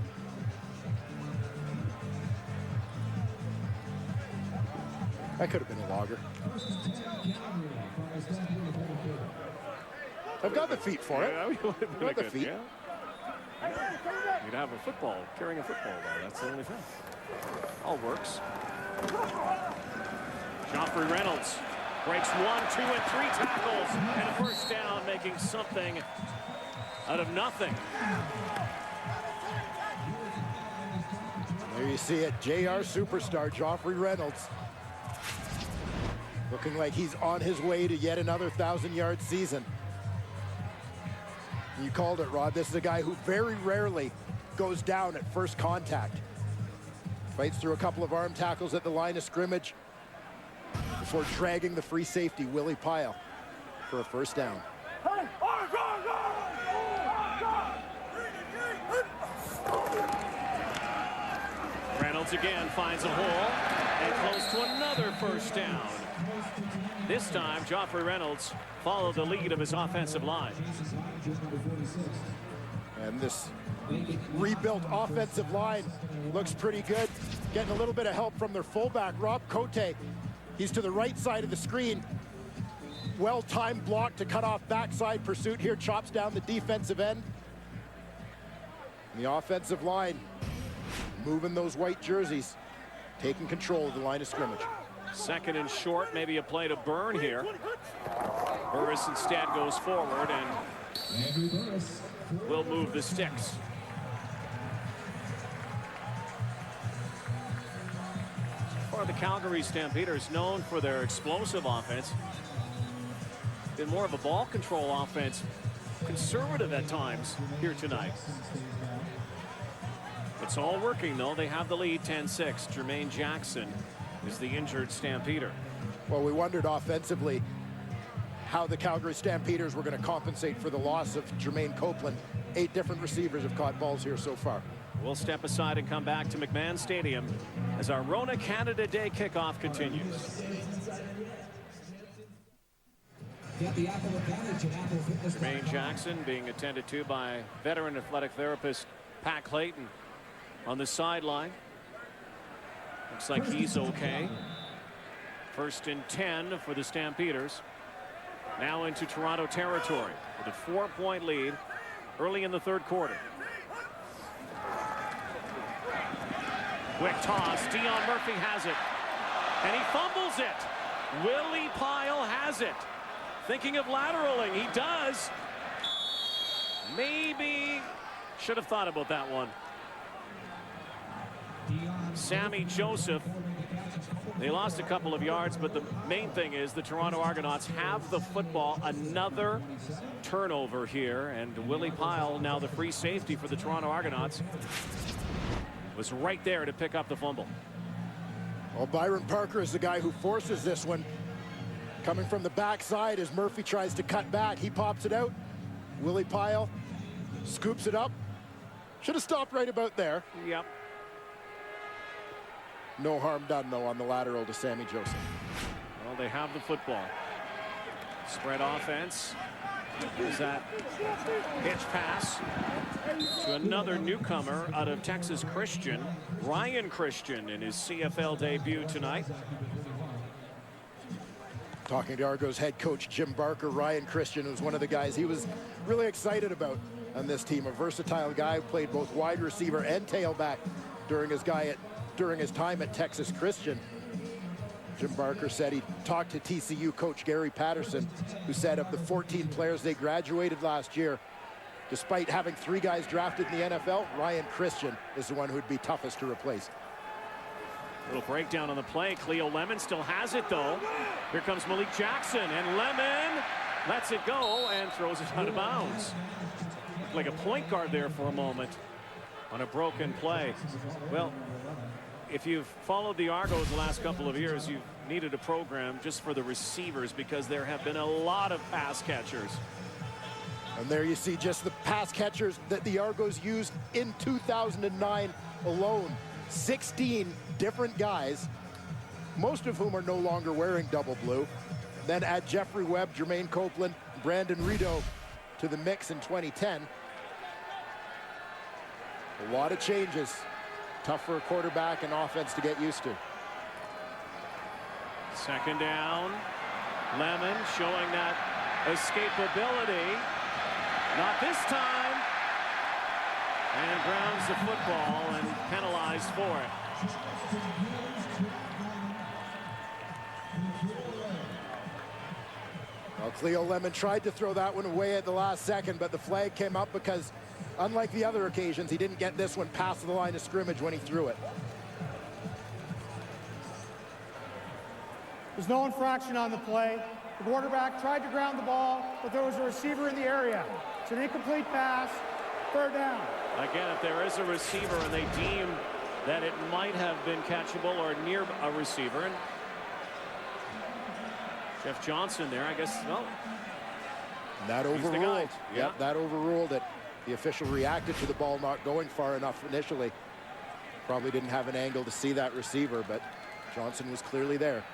I could have been a logger. I've got the feet for it. I've got the feet. Yeah. You'd have a football, carrying a football though. That's the only thing. All works. Joffrey Reynolds breaks 1, 2, and 3 tackles and a first down, making something out of nothing. There you see it, JR superstar Joffrey Reynolds. Looking like he's on his way to yet another 1,000-yard season. You called it, Rod. This is a guy who very rarely goes down at first contact. Fights through a couple of arm tackles at the line of scrimmage before dragging the free safety, Willie Pyle, for a first down. Reynolds again finds a hole and close to another first down. This time, Joffrey Reynolds followed the lead of his offensive line. And this rebuilt offensive line looks pretty good. Getting a little bit of help from their fullback, Rob Cote. He's to the right side of the screen. Well-timed block to cut off backside pursuit here. Chops down the defensive end. And the offensive line moving those white jerseys, taking control of the line of scrimmage. 2nd and short, maybe a play to Burn here. Burris instead goes forward and will move the sticks. For the Calgary Stampeders, known for their explosive offense, been more of a ball control offense, conservative at times here tonight. It's all working though. They have the lead 10-6. Jermaine Jackson is the injured Stampeder. Well, we wondered offensively how the Calgary Stampeders were going to compensate for the loss of Jermaine Copeland. 8 different receivers have caught balls here so far. We'll step aside and come back to McMahon Stadium as our Rona Canada Day kickoff continues. Jermaine Jackson being attended to by veteran athletic therapist Pat Clayton on the sideline. Looks like he's okay. 1st and 10 for the Stampeders. Now into Toronto territory with a 4-point lead early in the 3rd quarter. Quick toss. Dion Murphy has it. And he fumbles it. Willie Pyle has it. Thinking of lateraling. He does. Maybe should have thought about that one. Sammy Joseph. They lost a couple of yards, but the main thing is the Toronto Argonauts have the football. Another turnover here, and Willie Pyle, now the free safety for the Toronto Argonauts, was right there to pick up the fumble. Well, Byron Parker is the guy who forces this one. Coming from the backside as Murphy tries to cut back. He pops it out. Willie Pyle scoops it up. Should have stopped right about there. Yep. No harm done, though, on the lateral to Sammy Joseph. Well, they have the football. Spread offense. There's that pitch pass to another newcomer out of Texas Christian, Ryan Christian, in his CFL debut tonight. Talking to Argos head coach Jim Barker, Ryan Christian was one of the guys he was really excited about on this team. A versatile guy who played both wide receiver and tailback during his time at Texas Christian. Jim Barker said he talked to TCU coach Gary Patterson, who said of the 14 players they graduated last year, despite having 3 guys drafted in the NFL, Ryan Christian is the one who'd be toughest to replace. Little breakdown on the play. Cleo Lemon still has it, though. Here comes Malik Jackson, and Lemon lets it go and throws it out of bounds. Like a point guard there for a moment on a broken play. Well, if you've followed the Argos the last couple of years, you've needed a program just for the receivers because there have been a lot of pass catchers. And there you see just the pass catchers that the Argos used in 2009 alone. 16 different guys, most of whom are no longer wearing double blue. Then add Jeffrey Webb, Jermaine Copeland, Brandon Rideau to the mix in 2010. A lot of changes. Tough for a quarterback and offense to get used to. Second down. Lemon showing that escapability. Not this time. And grounds the football and penalized for it. Well, Cleo Lemon tried to throw that one away at the last second, but the flag came up because, unlike the other occasions, he didn't get this one past the line of scrimmage when he threw it. There's no infraction on the play. The quarterback tried to ground the ball, but there was a receiver in the area. It's an incomplete pass. Third down. Again, if there is a receiver and they deem that it might have been catchable or near a receiver, and Jeff Johnson there, I guess, well, that overruled. Yeah, that overruled it. The official reacted to the ball not going far enough initially. Probably didn't have an angle to see that receiver, but Johnson was clearly there.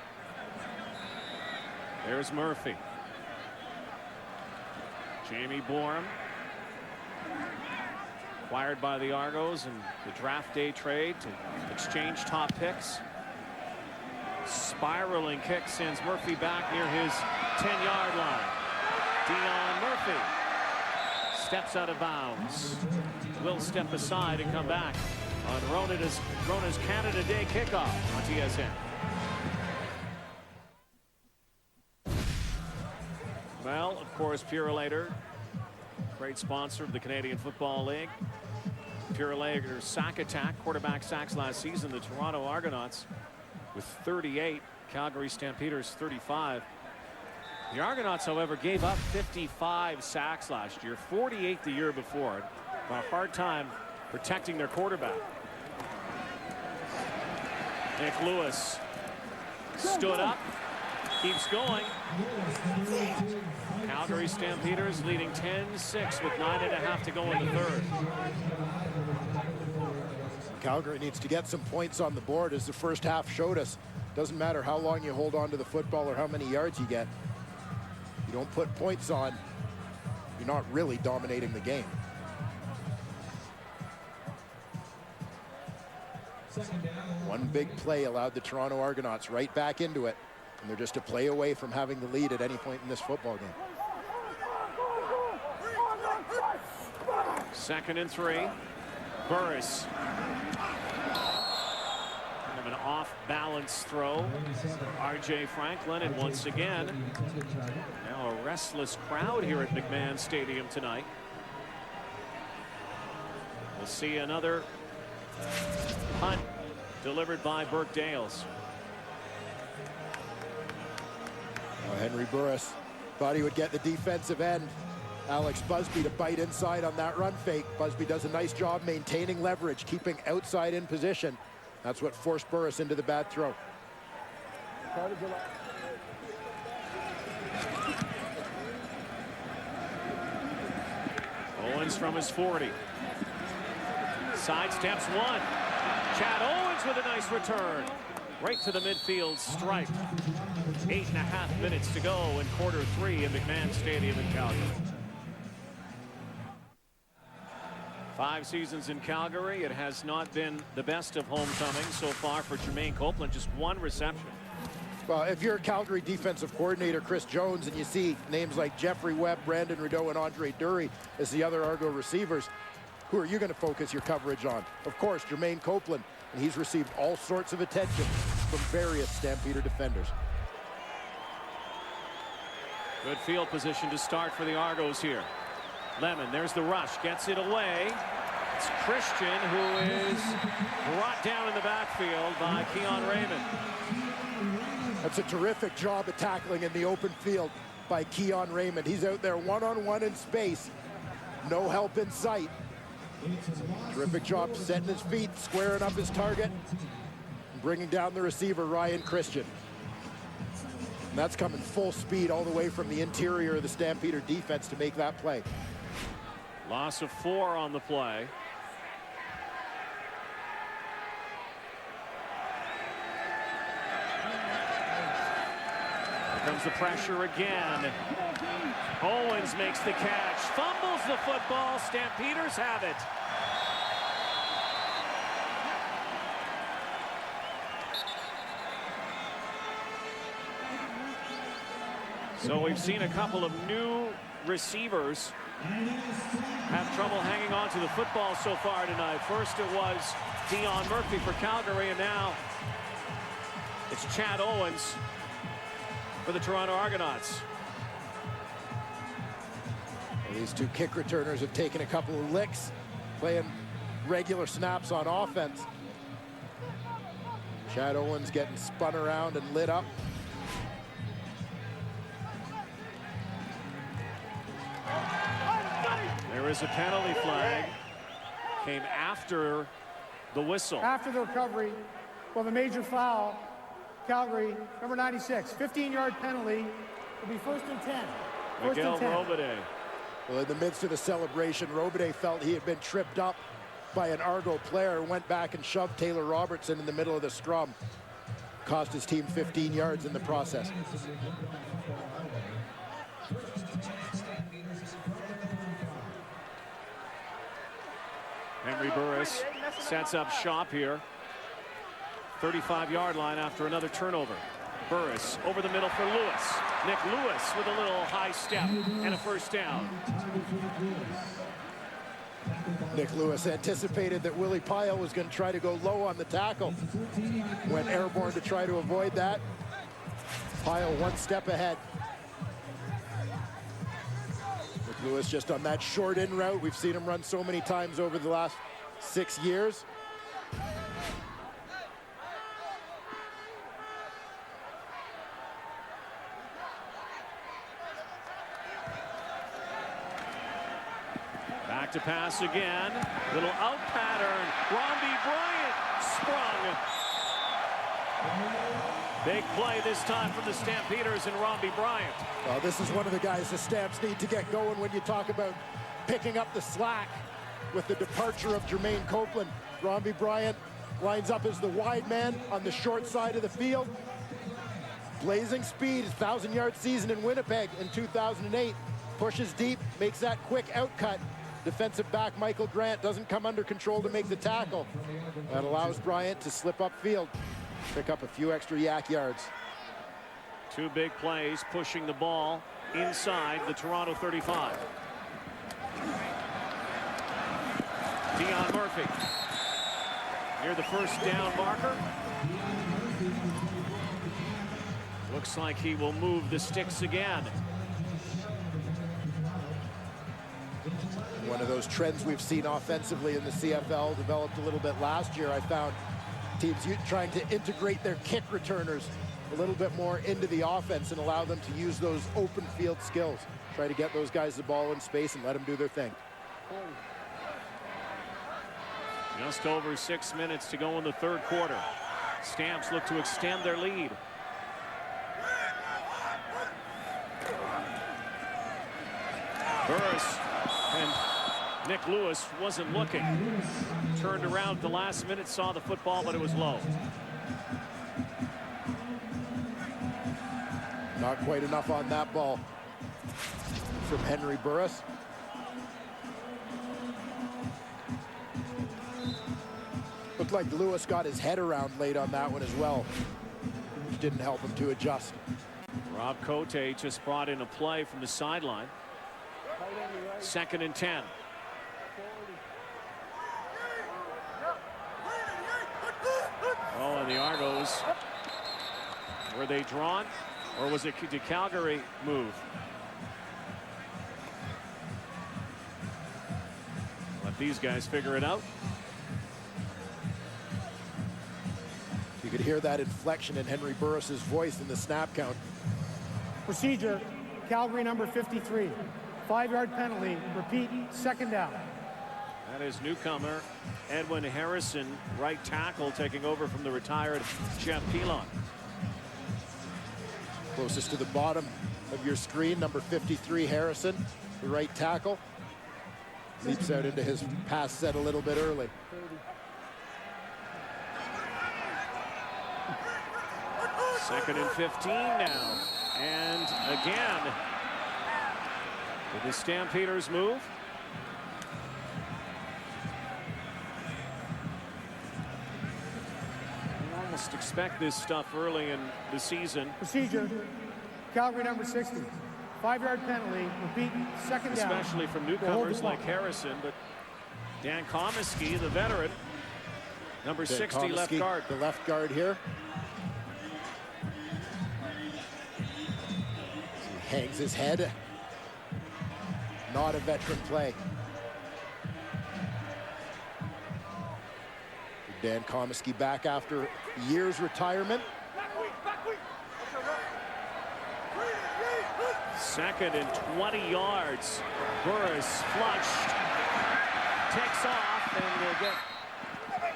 There's Murphy. Jamie Borum, acquired by the Argos in the draft day trade to exchange top picks. Spiraling kick sends Murphy back near his 10-yard line. Dion Murphy steps out of bounds. Will step aside and come back on Rona's Canada Day kickoff on TSN. Well, of course, Purolator, great sponsor of the Canadian Football League. Purolator sack attack, quarterback sacks last season. The Toronto Argonauts with 38, Calgary Stampeders 35. The Argonauts, however, gave up 55 sacks last year, 48 the year before. A hard time protecting their quarterback. Nick Lewis stood up, keeps going. Calgary Stampeders leading 10-6 with 9.5 to go in the third. Calgary needs to get some points on the board, as the first half showed us. Doesn't matter how long you hold on to the football or how many yards you get. You don't put points on, you're not really dominating the game. One big play allowed the Toronto Argonauts right back into it, and they're just a play away from having the lead at any point in this football game. 2nd and 3. Burris. Kind of an off-balance throw. R.J. Franklin, and once again, now a restless crowd here at McMahon Stadium tonight. We'll see another punt delivered by Burke Dales. Henry Burris thought he would get the defensive end, Alex Busby, to bite inside on that run fake. Busby does a nice job maintaining leverage, keeping outside in position. That's what forced Burris into the bad throw. Owens from his 40. Sidesteps one. Chad Owens with a nice return. Right to the midfield stripe. 8.5 minutes to go in quarter 3 in McMahon Stadium in Calgary. 5 seasons in Calgary. It has not been the best of homecomings so far for Jermaine Copeland. Just 1 reception. Well, if you're a Calgary defensive coordinator, Chris Jones, and you see names like Jeffrey Webb, Brandon Rideau, and Andre Dury as the other Argo receivers, who are you going to focus your coverage on? Of course, Jermaine Copeland, and he's received all sorts of attention from various Stampeder defenders. Good field position to start for the Argos here. Lemon, there's the rush, gets it away. It's Christian who is brought down in the backfield by Keon Raymond. That's a terrific job of tackling in the open field by Keon Raymond. He's out there one-on-one in space. No help in sight. Terrific job setting his feet, squaring up his target, and bringing down the receiver, Ryan Christian. And that's coming full speed all the way from the interior of the Stampeder defense to make that play. Loss of 4 on the play. Here comes the pressure again. Owens makes the catch, fumbles the football. Stampeders have it. So we've seen a couple of new receivers have trouble hanging on to the football so far tonight. First it was Dion Murphy for Calgary, and now it's Chad Owens for the Toronto Argonauts. Well, these 2 kick returners have taken a couple of licks, playing regular snaps on offense. Chad Owens getting spun around and lit up. There is a penalty flag. Came after the whistle. After the recovery, well, the major foul, Calgary, number 96, 15-yard penalty. Will be 1st and 10. Miguel Robide. Well, in the midst of the celebration, Robide felt he had been tripped up by an Argo player, went back and shoved Taylor Robertson in the middle of the scrum. Cost his team 15 yards in the process. Henry Burris sets up shop here. 35-yard line after another turnover. Burris over the middle for Lewis. Nick Lewis with a little high step and a first down. Nick Lewis anticipated that Willie Pyle was going to try to go low on the tackle. Went airborne to try to avoid that. Pyle 1 step ahead. Nick Lewis just on that short in route. We've seen him run so many times over the last 6 years. Back to pass again. Little out pattern. Robbie Bryant sprung. Big play this time from the Stampeders and Robbie Bryant. Well, this is one of the guys the Stamps need to get going when you talk about picking up the slack with the departure of Jermaine Copeland. Robbie Bryant lines up as the wide man on the short side of the field. Blazing speed, 1,000-yard season in Winnipeg in 2008. Pushes deep, makes that quick out cut. Defensive back Michael Grant doesn't come under control to make the tackle. That allows Bryant to slip upfield, pick up a few extra yak yards. 2 big plays pushing the ball inside the Toronto 35. Dion Murphy near the first down marker. Looks like he will move the sticks again. One of those trends we've seen offensively in the CFL developed a little bit last year. I found teams trying to integrate their kick returners a little bit more into the offense and allow them to use those open field skills. Try to get those guys the ball in space and let them do their thing. Just over 6 minutes to go in the 3rd quarter. Stamps look to extend their lead. Burris and Nick Lewis wasn't looking. Turned around at the last minute, saw the football, but it was low. Not quite enough on that ball from Henry Burris. Looked like Lewis got his head around late on that one as well, which didn't help him to adjust. Rob Cote just brought in a play from the sideline. 2nd and 10. Oh, and the Argos, were they drawn, or was it, did Calgary move? Let these guys figure it out. You could hear that inflection in Henry Burris's voice in the snap count. Procedure, Calgary number 53. 5-yard penalty. Repeat, 2nd down. That is newcomer Edwin Harrison, right tackle, taking over from the retired Jeff Pilon. Closest to the bottom of your screen, number 53, Harrison, the right tackle. Leaps out into his pass set a little bit early. Second and 15 now. And again, did the Stampeders move? You almost expect this stuff early in the season. Procedure, Calgary number 60. 5-yard penalty. Repeat, 2nd down. Especially from newcomers like Harrison, but Dan Comiskey, the veteran, number 60, left guard. The left guard here. He hangs his head. Not a veteran play. Dan Comiskey back after years retirement. 2nd and 20 yards. Burris flushed. Takes off and will get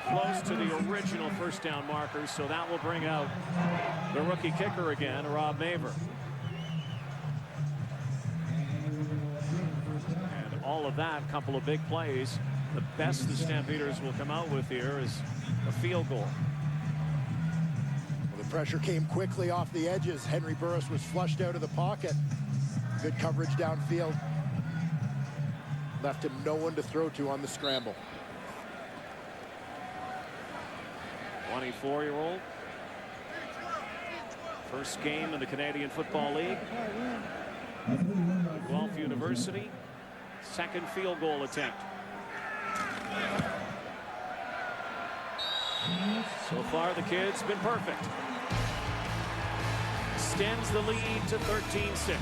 close to the original 1st down marker. So that will bring out the rookie kicker again, Rob Maver. And all of that, couple of big plays. The best the Stampeders will come out with here is a field goal. Well, the pressure came quickly off the edges. Henry Burris was flushed out of the pocket. Good coverage downfield. Left him no one to throw to on the scramble. 24-year-old. First game in the Canadian Football League. Guelph University. 2nd field goal attempt. So far, the kid's been perfect. Extends the lead to 13-6.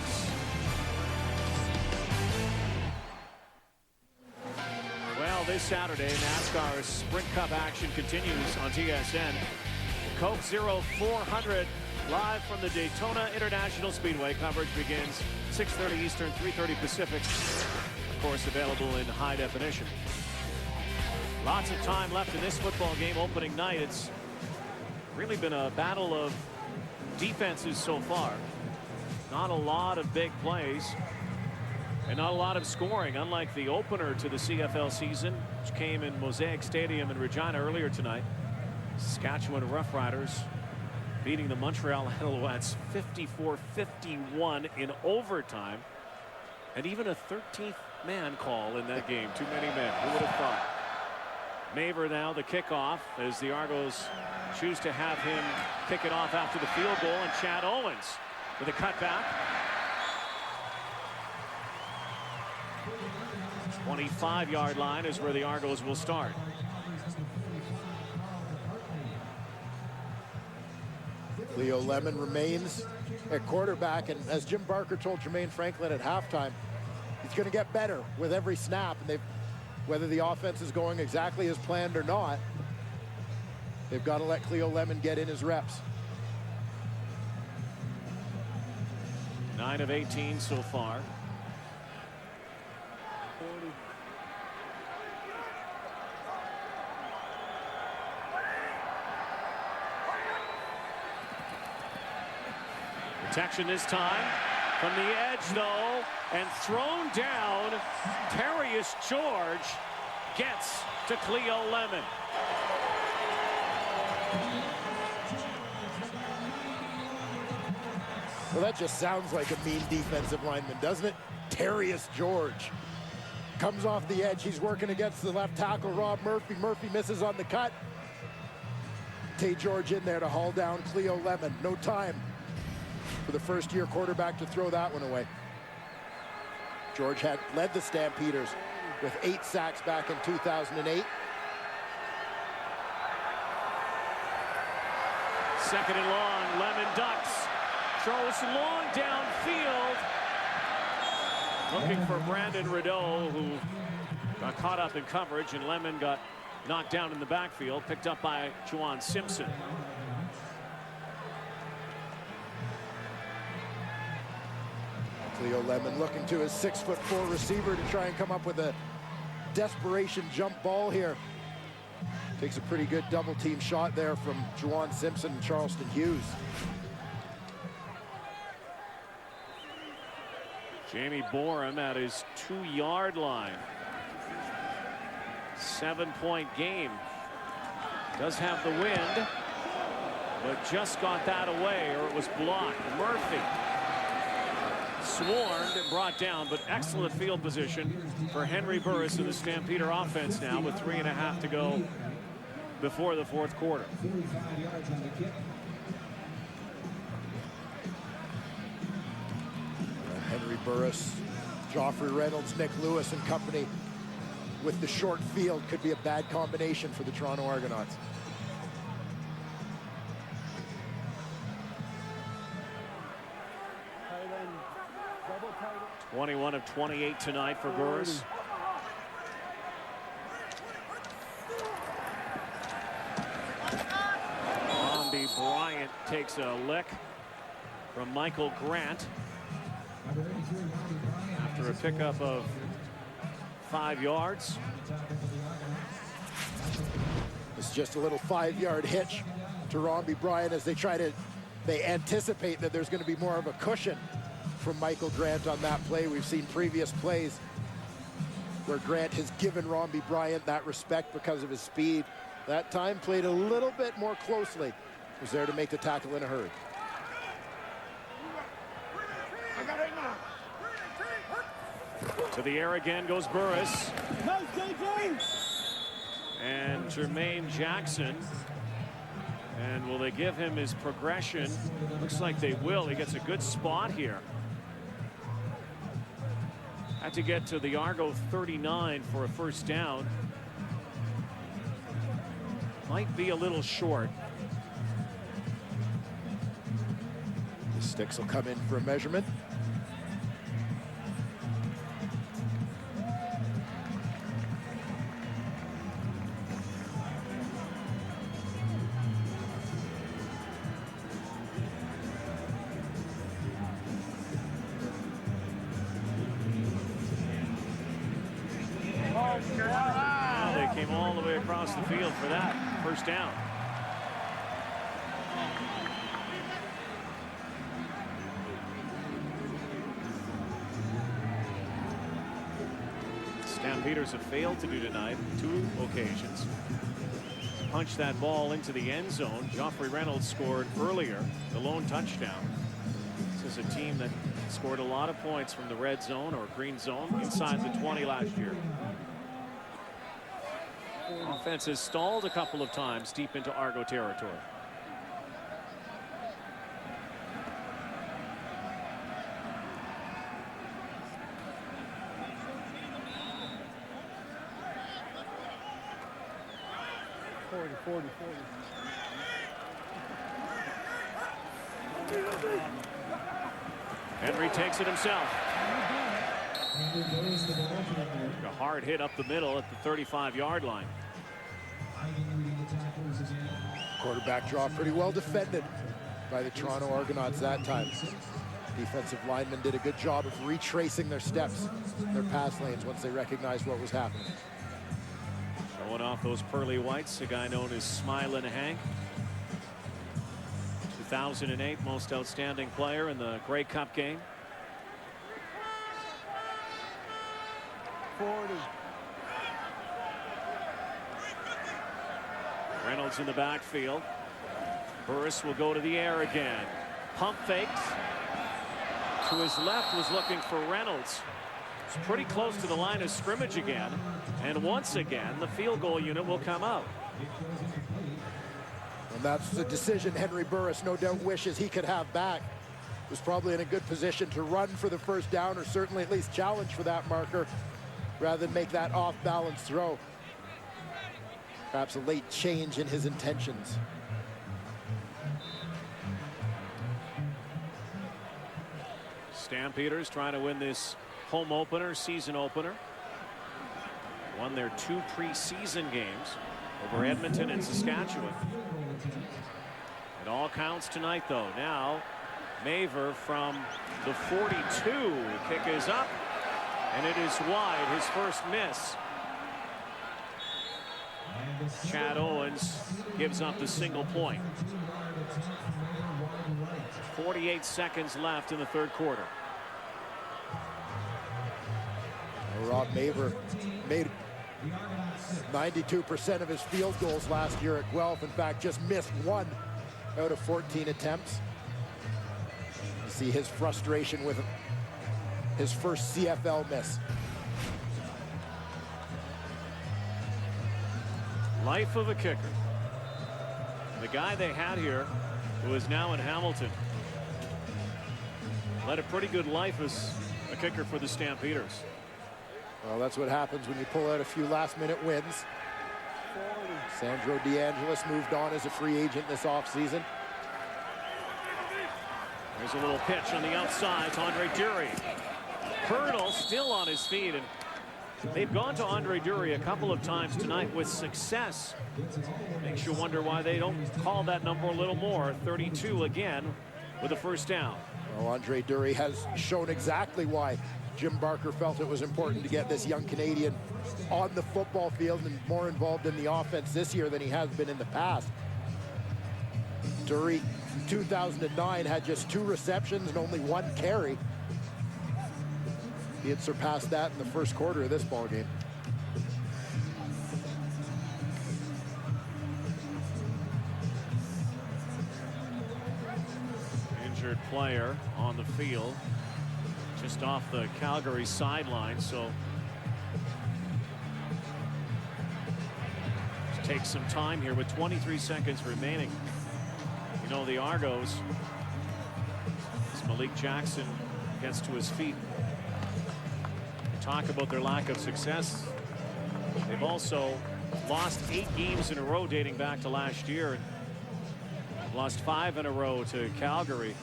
Well, this Saturday, NASCAR's Sprint Cup action continues on TSN. Coke 0400 live from the Daytona International Speedway. Coverage begins 6:30 Eastern, 3:30 Pacific. Of course, available in high definition. Lots of time left in this football game, opening night. It's really been a battle of defenses so far. Not a lot of big plays and not a lot of scoring, unlike the opener to the CFL season, which came in Mosaic Stadium in Regina earlier tonight. Saskatchewan Roughriders beating the Montreal Alouettes 54-51 in overtime, and even a 13th man call in that game. Too many men. Who would have thought? Maver now the kickoff as the Argos choose to have him kick it off after the field goal, and Chad Owens with a cutback. 25-yard line is where the Argos will start. Leo Lemon remains at quarterback, and as Jim Barker told Jermaine Franklin at halftime, he's going to get better with every snap, and whether the offense is going exactly as planned or not, they've got to let Cleo Lemon get in his reps. 9 of 18 so far. Protection this time from the edge, though. and thrown down. Terrius George gets to Cleo Lemon. Well, that just sounds like a mean defensive lineman, doesn't it? Terrius George comes off the edge. He's working against the left tackle, Rob Murphy. Murphy misses on the cut. Tay George in there to haul down Cleo Lemon. No time for the first-year quarterback to throw that one away. George had led the Stampeders with 8 sacks back in 2008. Second and long, Lemon ducks. Throws long downfield. Looking for Brandon Rideau, who got caught up in coverage, and Lemon got knocked down in the backfield, picked up by Juwan Simpson. Cleo Lemon looking to his 6'4" receiver to try and come up with a desperation jump ball here. Takes a pretty good double team shot there from Juwan Simpson and Charleston Hughes. Jamie Borum at his 2-yard line. 7-point game. Does have the wind, but just got that away, or it was blocked. Murphy swarmed and brought down, but excellent field position for Henry Burris in the Stampeder offense now with 3.5 to go before the fourth quarter. Henry Burris, Joffrey Reynolds, Nick Lewis and company with the short field could be a bad combination for the Toronto Argonauts. Tight 21 of 28 tonight for Burris. Robbie Bryant takes a lick from Michael Grant after a pickup of 5 yards. It's just a little 5-yard hitch to Robbie Bryant as they anticipate that there's going to be more of a cushion from Michael Grant on that play. We've seen previous plays where Grant has given Robbie Bryant that respect because of his speed. That time played a little bit more closely. Was there to make the tackle in a hurry. To the air again goes Burris. And Jermaine Jackson. And will they give him his progression? Looks like they will. He gets a good spot here. Had to get to the Argo 39 for a first down. Might be a little short. The sticks will come in for a measurement. Well, they came all the way across the field for that first down. Stampeders have failed to do tonight on 2 occasions. Punched that ball into the end zone. Joffrey Reynolds scored earlier, the lone touchdown. This is a team that scored a lot of points from the red zone or green zone inside the 20 last year. Offense has stalled a couple of times deep into Argo territory. Henry takes it himself. A hard hit up the middle at the 35-yard line. Quarterback draw pretty well defended by the Toronto Argonauts that time. Defensive linemen did a good job of retracing their steps, their pass lanes once they recognized what was happening. Showing off those pearly whites, a guy known as Smilin' Hank. 2008 most outstanding player in the Grey Cup game. 40. Reynolds in the backfield. Burris will go to the air again. Pump fakes. To his left was looking for Reynolds. It's pretty close to the line of scrimmage again. And once again, the field goal unit will come out. And that's the decision Henry Burris no doubt wishes he could have back. Was probably in a good position to run for the first down, or certainly at least challenge for that marker, rather than make that off-balance throw. Perhaps a late change in his intentions. Stampeders trying to win this home opener, season opener. Won their 2 preseason games over Edmonton and Saskatchewan. It all counts tonight, though. Now, Maver from the 42. The kick is up, and it is wide. His first miss. Chad Owens gives up the single point. 48 seconds left in the third quarter. Rob Maver made 92% of his field goals last year at Guelph. In fact, just missed 1 out of 14 attempts. You see his frustration with his first CFL miss. Life of a kicker. The guy they had here, who is now in Hamilton, led a pretty good life as a kicker for the Stampeders. Well, that's what happens when you pull out a few last-minute wins. Sandro DeAngelis moved on as a free agent this offseason. There's a little pitch on the outside to Andre Dury. Hurdle still on his feet, and they've gone to Andre Dury a couple of times tonight with success. Makes you wonder why they don't call that number a little more. 32 again with a first down. Well, Andre Dury has shown exactly why Jim Barker felt it was important to get this young Canadian on the football field and more involved in the offense this year than he has been in the past. Dury, in 2009, had just 2 receptions and only 1 carry. He had surpassed that in the first quarter of this ball game. Injured player on the field, just off the Calgary sideline, so take some time here with 23 seconds remaining. You know, the Argos, as Malik Jackson gets to his feet, talk about their lack of success. They've also lost 8 games in a row dating back to last year, and lost 5 in a row to Calgary.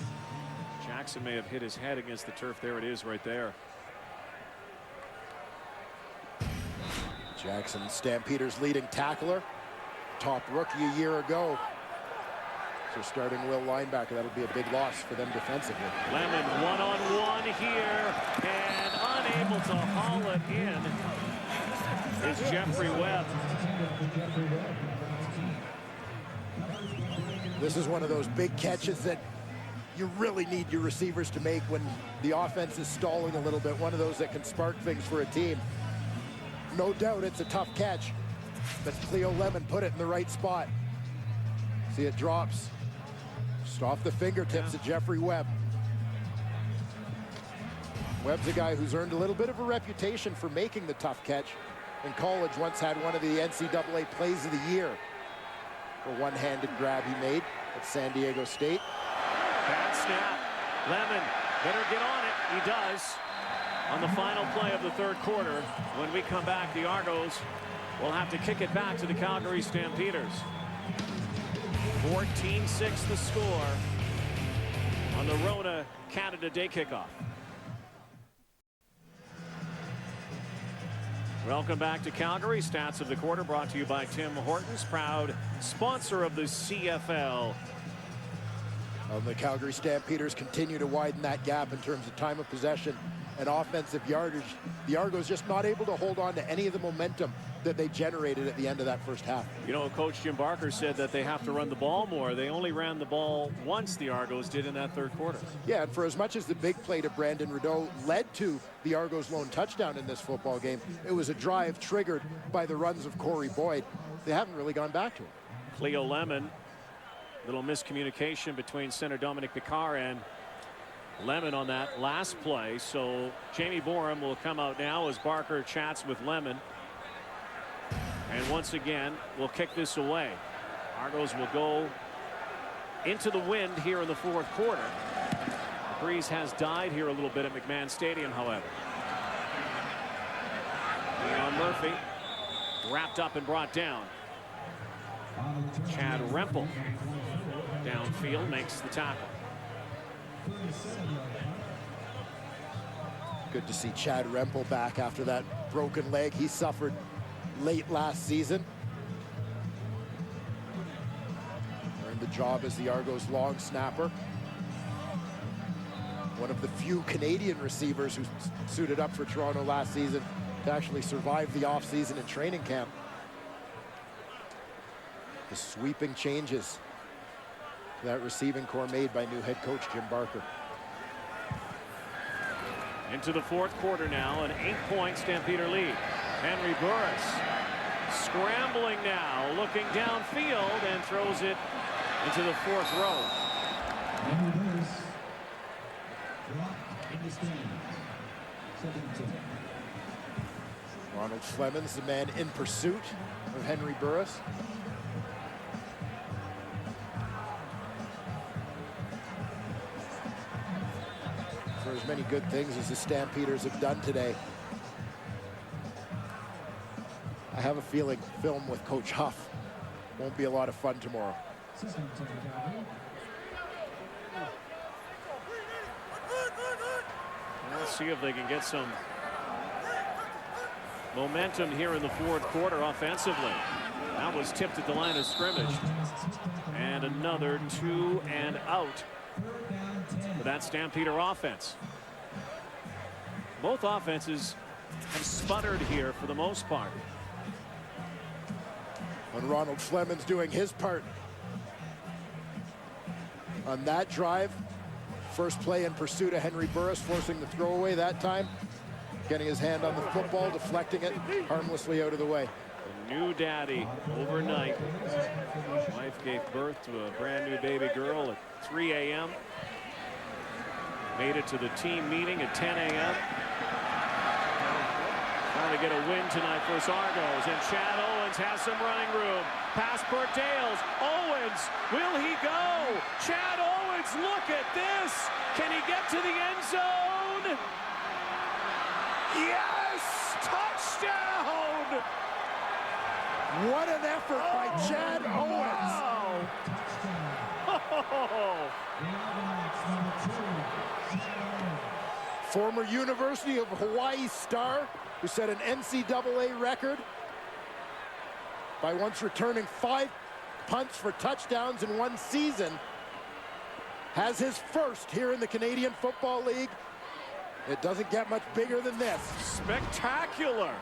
Jackson may have hit his head against the turf. There it is right there. Jackson, Stampeders' leading tackler, top rookie a year ago. So starting Will linebacker, that'll be a big loss for them defensively. Lemon one-on-one here, and unable to haul it in is Jeffrey Webb. This is one of those big catches that you really need your receivers to make when the offense is stalling a little bit. One of those that can spark things for a team. No doubt it's a tough catch, but Cleo Lemon put it in the right spot. See, it drops just off the fingertips of Jeffrey Webb. Webb's a guy who's earned a little bit of a reputation for making the tough catch. In college, once had one of the NCAA plays of the year. A one-handed grab he made at San Diego State. Bad snap. Lemon better get on it. He does. On the final play of the third quarter, when we come back, the Argos will have to kick it back to the Calgary Stampeders. 14-6 the score on the Rona Canada Day kickoff. Welcome back to Calgary. Stats of the quarter brought to you by Tim Hortons, proud sponsor of the CFL. The Calgary Stampeders continue to widen that gap in terms of time of possession and offensive yardage. The Argos just not able to hold on to any of the momentum that they generated at the end of that first half. You know, Coach Jim Barker said that they have to run the ball more. They only ran the ball once, the Argos did, in that third quarter. Yeah, and for as much as the big play to Brandon Rideau led to the Argos' lone touchdown in this football game, it was a drive triggered by the runs of Corey Boyd. They haven't really gone back to him. Cleo Lemon, little miscommunication between center Dominic Picard and Lemon on that last play. So Jamie Borum will come out now as Barker chats with Lemon. And once again, we'll kick this away. Argos will go into the wind here in the fourth quarter. The breeze has died here a little bit at McMahon Stadium, however. Leon Murphy wrapped up and brought down. Chad Rempel downfield makes the tackle. Good to see Chad Rempel back after that broken leg he suffered late last season. Earned the job as the Argos long snapper. One of the few Canadian receivers who suited up for Toronto last season to actually survive the offseason and training camp. The sweeping changes to that receiving core made by new head coach Jim Barker. Into the fourth quarter now, an 8-point Stampeder lead. Henry Burris scrambling now, looking downfield, and throws it into the fourth row. Ronald Flemings, the man in pursuit of Henry Burris. For as many good things as the Stampeders have done today, I have a feeling film with Coach Huff won't be a lot of fun tomorrow. Let's see if they can get some momentum here in the fourth quarter offensively. That was tipped at the line of scrimmage. And another 2 and out for that Stampeder offense. Both offenses have sputtered here for the most part. And Ronald Flemings doing his part on that drive. First play in pursuit of Henry Burris, forcing the throwaway that time. Getting his hand on the football, deflecting it harmlessly out of the way. A new daddy overnight. Wife gave birth to a brand new baby girl at 3 a.m. Made it to the team meeting at 10 a.m. Trying to get a win tonight for his Argos. And Chad Owens has some running room. Pass Dales. Owens, will he go? Chad Owens, look at this. Can he get to the end zone? Yes! Touchdown! What an effort by Chad Owens. Oh. Former University of Hawaii star who set an NCAA record by once returning 5 punts for touchdowns in one season, has his first here in the Canadian Football League. It doesn't get much bigger than this. Spectacular.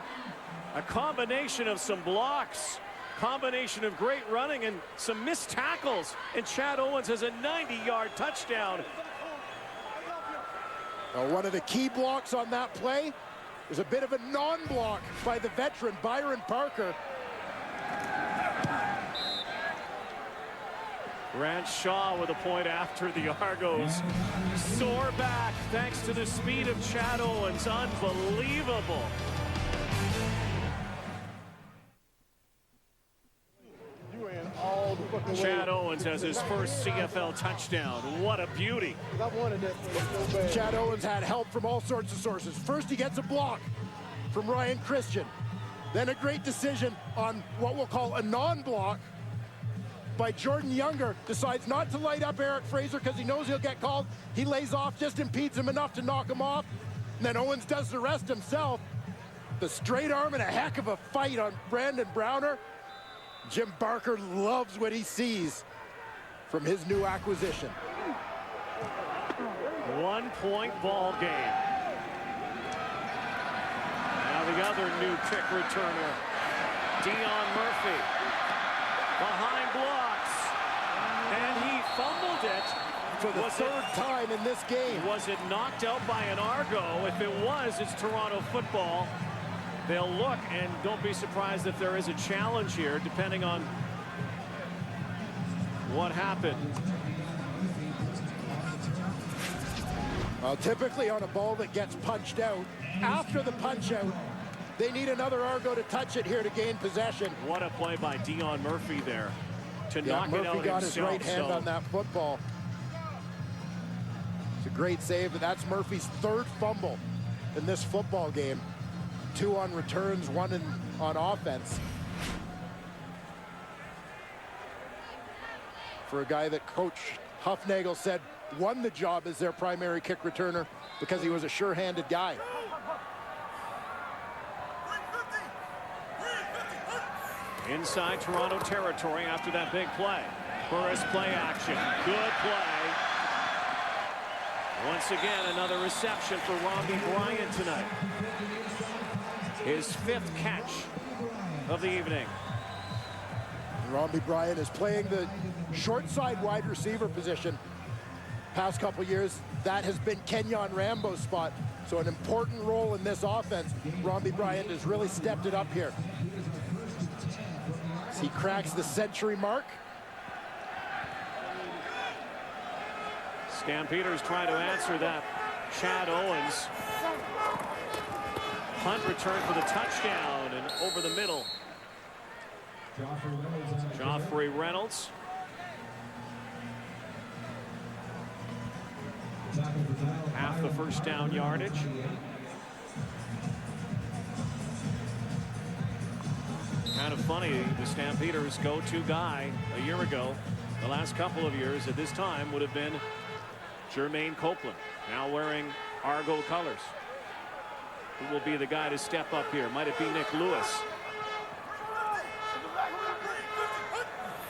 A combination of some blocks, combination of great running and some missed tackles. And Chad Owens has a 90-yard touchdown. One of the key blocks on that play was a bit of a non-block by the veteran Byron Parker. Grant Shaw with a point after the Argos soar back thanks to the speed of Chad Owens. Unbelievable. Chad Owens has his first CFL touchdown. What a beauty. Chad Owens had help from all sorts of sources. First, he gets a block from Ryan Christian. Then a great decision on what we'll call a non-block by Jordan Younger. Decides not to light up Eric Fraser because he knows he'll get called. He lays off, just impedes him enough to knock him off. And then Owens does the rest himself. The straight arm and a heck of a fight on Brandon Browner. Jim Barker loves what he sees from his new acquisition. 1-point ball game. Now the other new kick returner Dion Murphy behind blocks, and he fumbled it. For the third time in this game. Was it knocked out by an Argo? If it was, it's Toronto football. They'll look, and don't be surprised if there is a challenge here, depending on what happened. Well, typically on a ball that gets punched out, after the punch out, they need another Argo to touch it here to gain possession. What a play by Dion Murphy there to knock Murphy it out got himself. his right hand on that football. It's a great save, but that's Murphy's third fumble in this football game. 2 on returns, 1 on offense. For a guy that Coach Huffnagel said won the job as their primary kick returner because he was a sure-handed guy. Inside Toronto territory after that big play. Burris play action. Good play. Once again, another reception for Robbie Bryant tonight. His 5th catch of the evening. Robbie Bryant is playing the short side wide receiver position. Past couple years, that has been Kenyon Rambo's spot. So an important role in this offense. Robbie Bryant has really stepped it up here. As he cracks the century mark. Stampeders try to answer that. Chad Owens. Punt return for the touchdown and over the middle. Joffrey Reynolds. Half the first down yardage. Kind of funny, the Stampeders' go-to guy a year ago, the last couple of years at this time would have been Jermaine Copeland, now wearing Argo colors. Who will be the guy to step up here? Might it be Nick Lewis?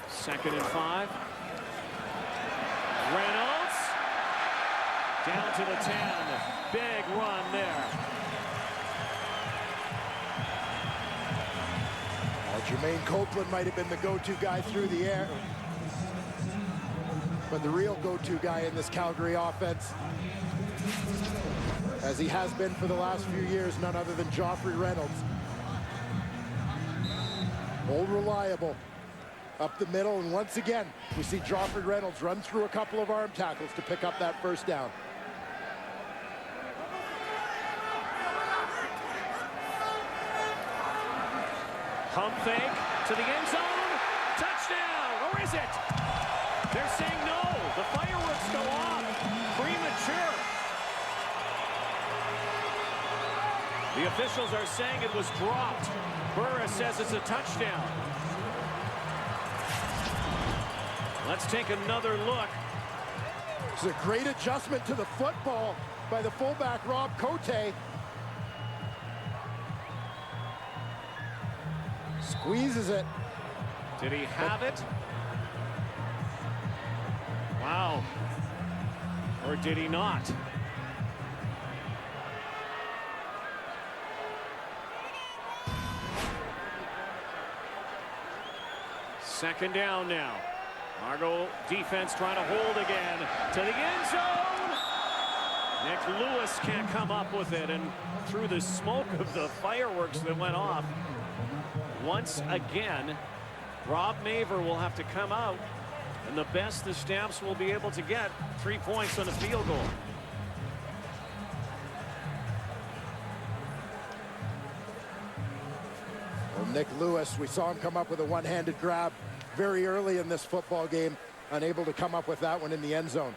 2nd and 5. Reynolds down to the 10. Big run there. Well, Jermaine Copeland might have been the go-to guy through the air. But the real go-to guy in this Calgary offense, as he has been for the last few years, none other than Joffrey Reynolds. Old reliable up the middle, and once again we see Joffrey Reynolds run through a couple of arm tackles to pick up that first down. Pump fake to the end zone. Touchdown, or is it? They're saying no. The fireworks go off. Premature. The officials are saying it was dropped. Burris says it's a touchdown. Let's take another look. It's a great adjustment to the football by the fullback Rob Cote. Squeezes it. Did he have it? Wow. Or did he not? Second down now. Argo defense trying to hold again to the end zone. Nick Lewis can't come up with it, and through the smoke of the fireworks that went off, once again, Rob Maver will have to come out, and the best the Stamps will be able to get, 3 points on a field goal. Well, Nick Lewis, we saw him come up with a one-handed grab very early in this football game, unable to come up with that one in the end zone.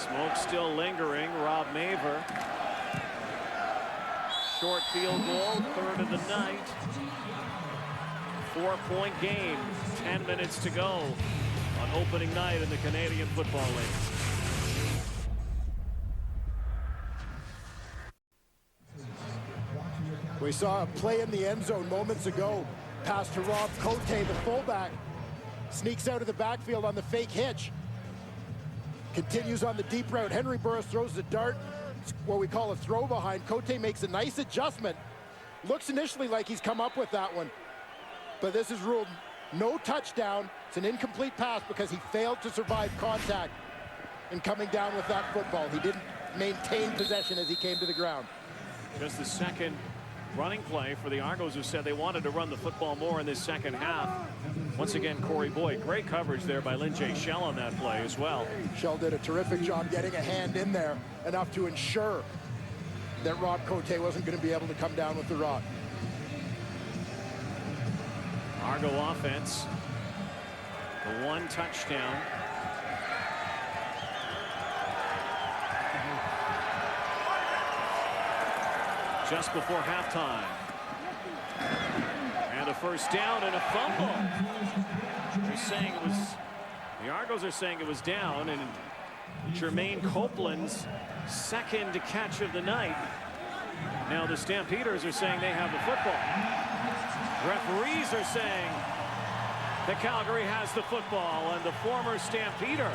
Smoke still lingering. Rob Maver. Short field goal, 3rd of the night. 4-point game, 10 minutes to go on opening night in the Canadian Football League. We saw a play in the end zone moments ago, pass to Rob Cote, the fullback, Sneaks out of the backfield on the fake hitch. Continues on the deep route. Henry Burris throws the dart, what we call a throw behind. Cote makes a nice adjustment. Looks initially like he's come up with that one, but this is ruled no touchdown. It's an incomplete pass because he failed to survive contact in coming down with that football. He didn't maintain possession as he came to the ground. Just the second running play for the Argos, who said they wanted to run the football more in this second half. Once again, Corey Boyd, great coverage there by Lynn J. Shell on that play as well. Shell did a terrific job getting a hand in there, enough to ensure that Rob Cote wasn't going to be able to come down with the rock. Argo offense, the one touchdown. Just before halftime. And a first down and a fumble. They're saying it was, the Argos are saying it was down, and Jermaine Copeland's second catch of the night. Now the Stampeders are saying they have the football. Referees are saying that Calgary has the football, and the former Stampeder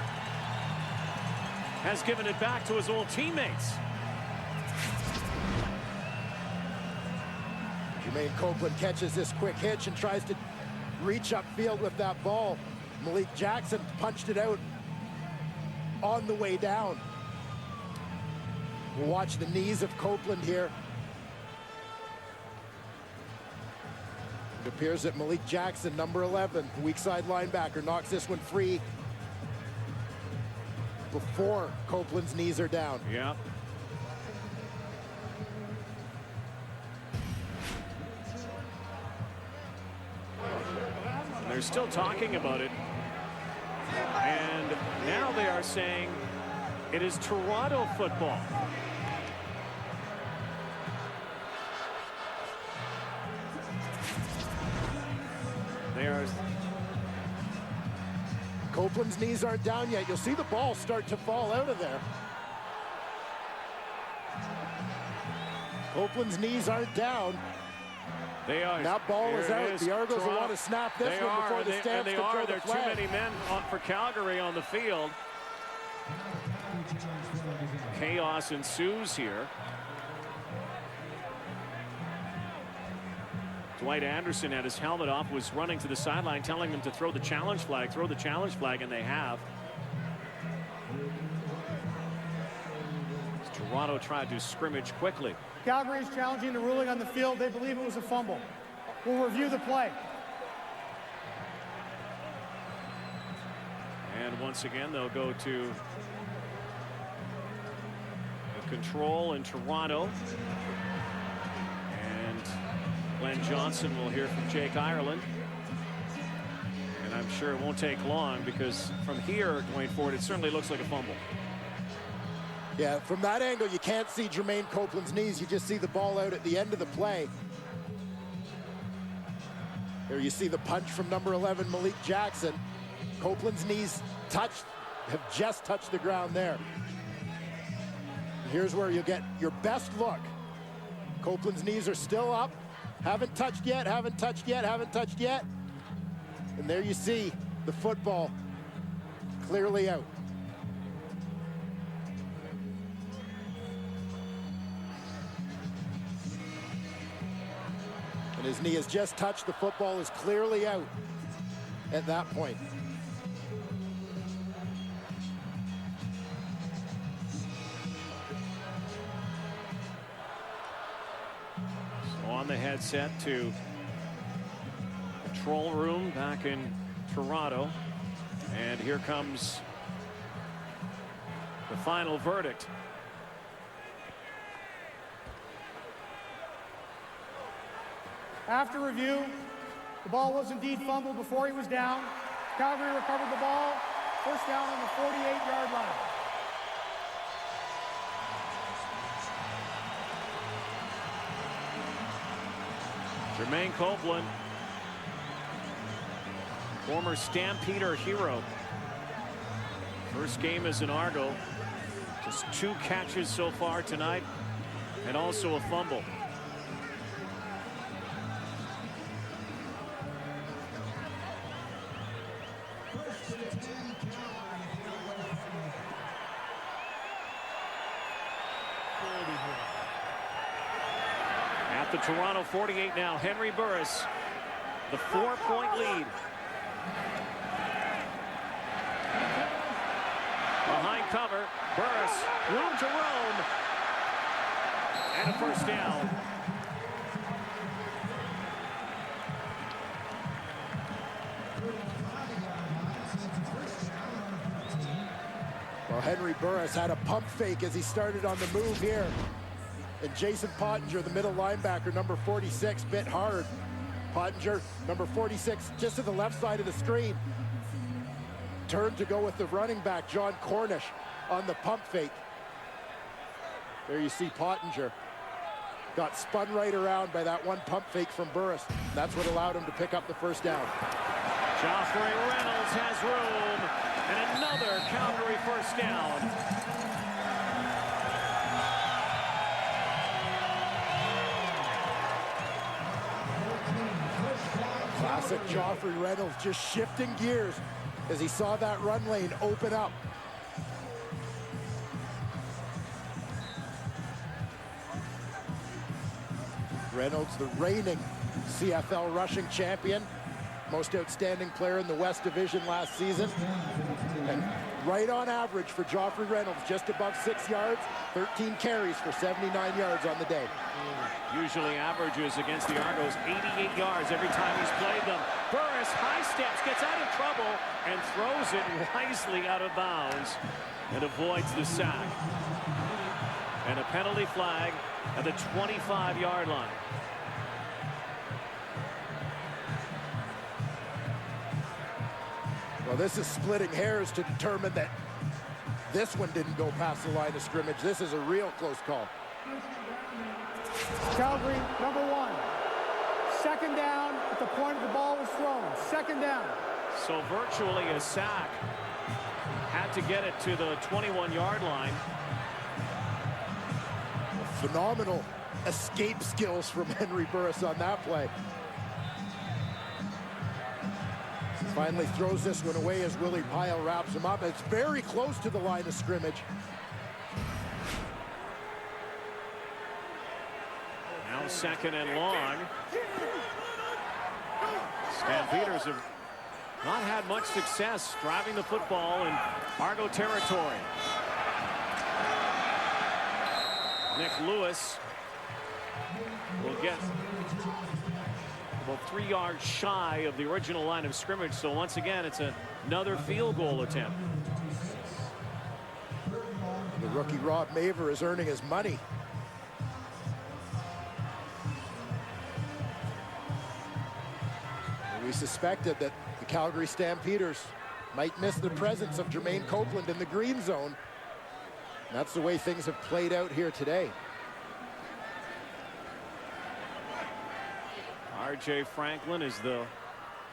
has given it back to his old teammates. Jermaine Copeland catches this quick hitch and tries to reach upfield with that ball. Malik Jackson punched it out on the way down. We'll watch the knees of Copeland here. It appears that Malik Jackson, number 11, weak side linebacker, knocks this one free before Copeland's knees are down. Yeah. They're still talking about it, and now they are saying it is Toronto football. They are. Copeland's knees aren't down yet. You'll see the ball start to fall out of there. Copeland's knees aren't down. They are. That ball is out. The Argos will want to snap this one before the Stamps can throw the There are too many men for Calgary on the field. Chaos ensues here. Dwight Anderson had his helmet off, was running to the sideline, telling them to throw the challenge flag, and they have. Toronto tried to scrimmage quickly. Calgary is challenging the ruling on the field. They believe it was a fumble. We'll review the play. And once again, they'll go to the control in Toronto. And Glenn Johnson will hear from Jake Ireland. And I'm sure it won't take long, because from here going forward, it certainly looks like a fumble. Yeah, from that angle, you can't see Jermaine Copeland's knees. You just see the ball out at the end of the play. Here you see the punch from number 11, Malik Jackson. Copeland's knees have just touched the ground there. Here's where you get your best look. Copeland's knees are still up. Haven't touched yet, haven't touched yet, haven't touched yet. And there you see the football clearly out. And his knee has just touched. The football is clearly out at that point. So on the headset to control room back in Toronto. And here comes the final verdict. After review, the ball was indeed fumbled before he was down. Calgary recovered the ball. First down on the 48-yard line. Jermaine Copeland, former Stampeder hero. First game as an Argo. Just 2 catches so far tonight, and also a fumble. At the Toronto 48 now, Henry Burris, the 4-point lead. Behind cover, Burris, room to roam, and a first down. Well, Henry Burris had a pump fake as he started on the move here. And Jason Pottinger, the middle linebacker, number 46, bit hard. Pottinger, number 46, just to the left side of the screen. Turned to go with the running back, John Cornish, on the pump fake. There you see Pottinger. Got spun right around by that one pump fake from Burris. That's what allowed him to pick up the first down. Joffrey Reynolds has room, and another Calgary first down. Classic Joffrey Reynolds, just shifting gears as he saw that run lane open up. Reynolds, the reigning CFL rushing champion, most outstanding player in the West Division last season. And right on average for Joffrey Reynolds, just above 6 yards, 13 carries for 79 yards on the day. Usually averages against the Argos 88 yards every time he's played them. Burris high steps, gets out of trouble, and throws it wisely out of bounds and avoids the sack. And a penalty flag at the 25-yard line. Well, this is splitting hairs to determine that this one didn't go past the line of scrimmage. This is a real close call. Calgary, number 1. Second down at the point the ball was thrown. Second down. So virtually a sack. Had to get it to the 21-yard line. Phenomenal escape skills from Henry Burris on that play. Finally throws this one away as Willie Pyle wraps him up. It's very close to the line of scrimmage. Now second and long. Stampeders have not had much success driving the football in Argo territory. Nick Lewis will get about 3 yards shy of the original line of scrimmage. So once again, it's another field goal attempt. The rookie Rob Maver is earning his money. We suspected that the Calgary Stampeders might miss the presence of Jermaine Copeland in the green zone. And that's the way things have played out here today. R.J. Franklin is the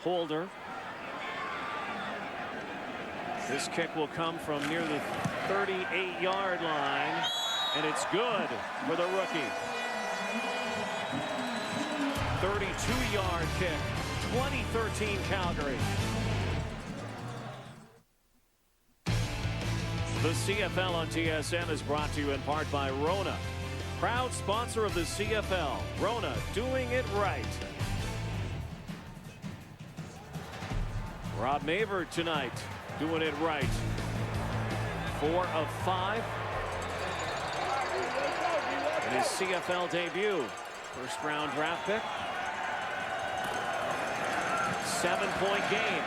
holder. This kick will come from near the 38-yard line, and it's good for the rookie. 32-yard kick, 2013 Calgary. The CFL on TSN is brought to you in part by Rona, proud sponsor of the CFL. Rona, doing it right. Rob Maver tonight, doing it right. 4 of 5 in his CFL debut. First-round draft pick. 7-point game.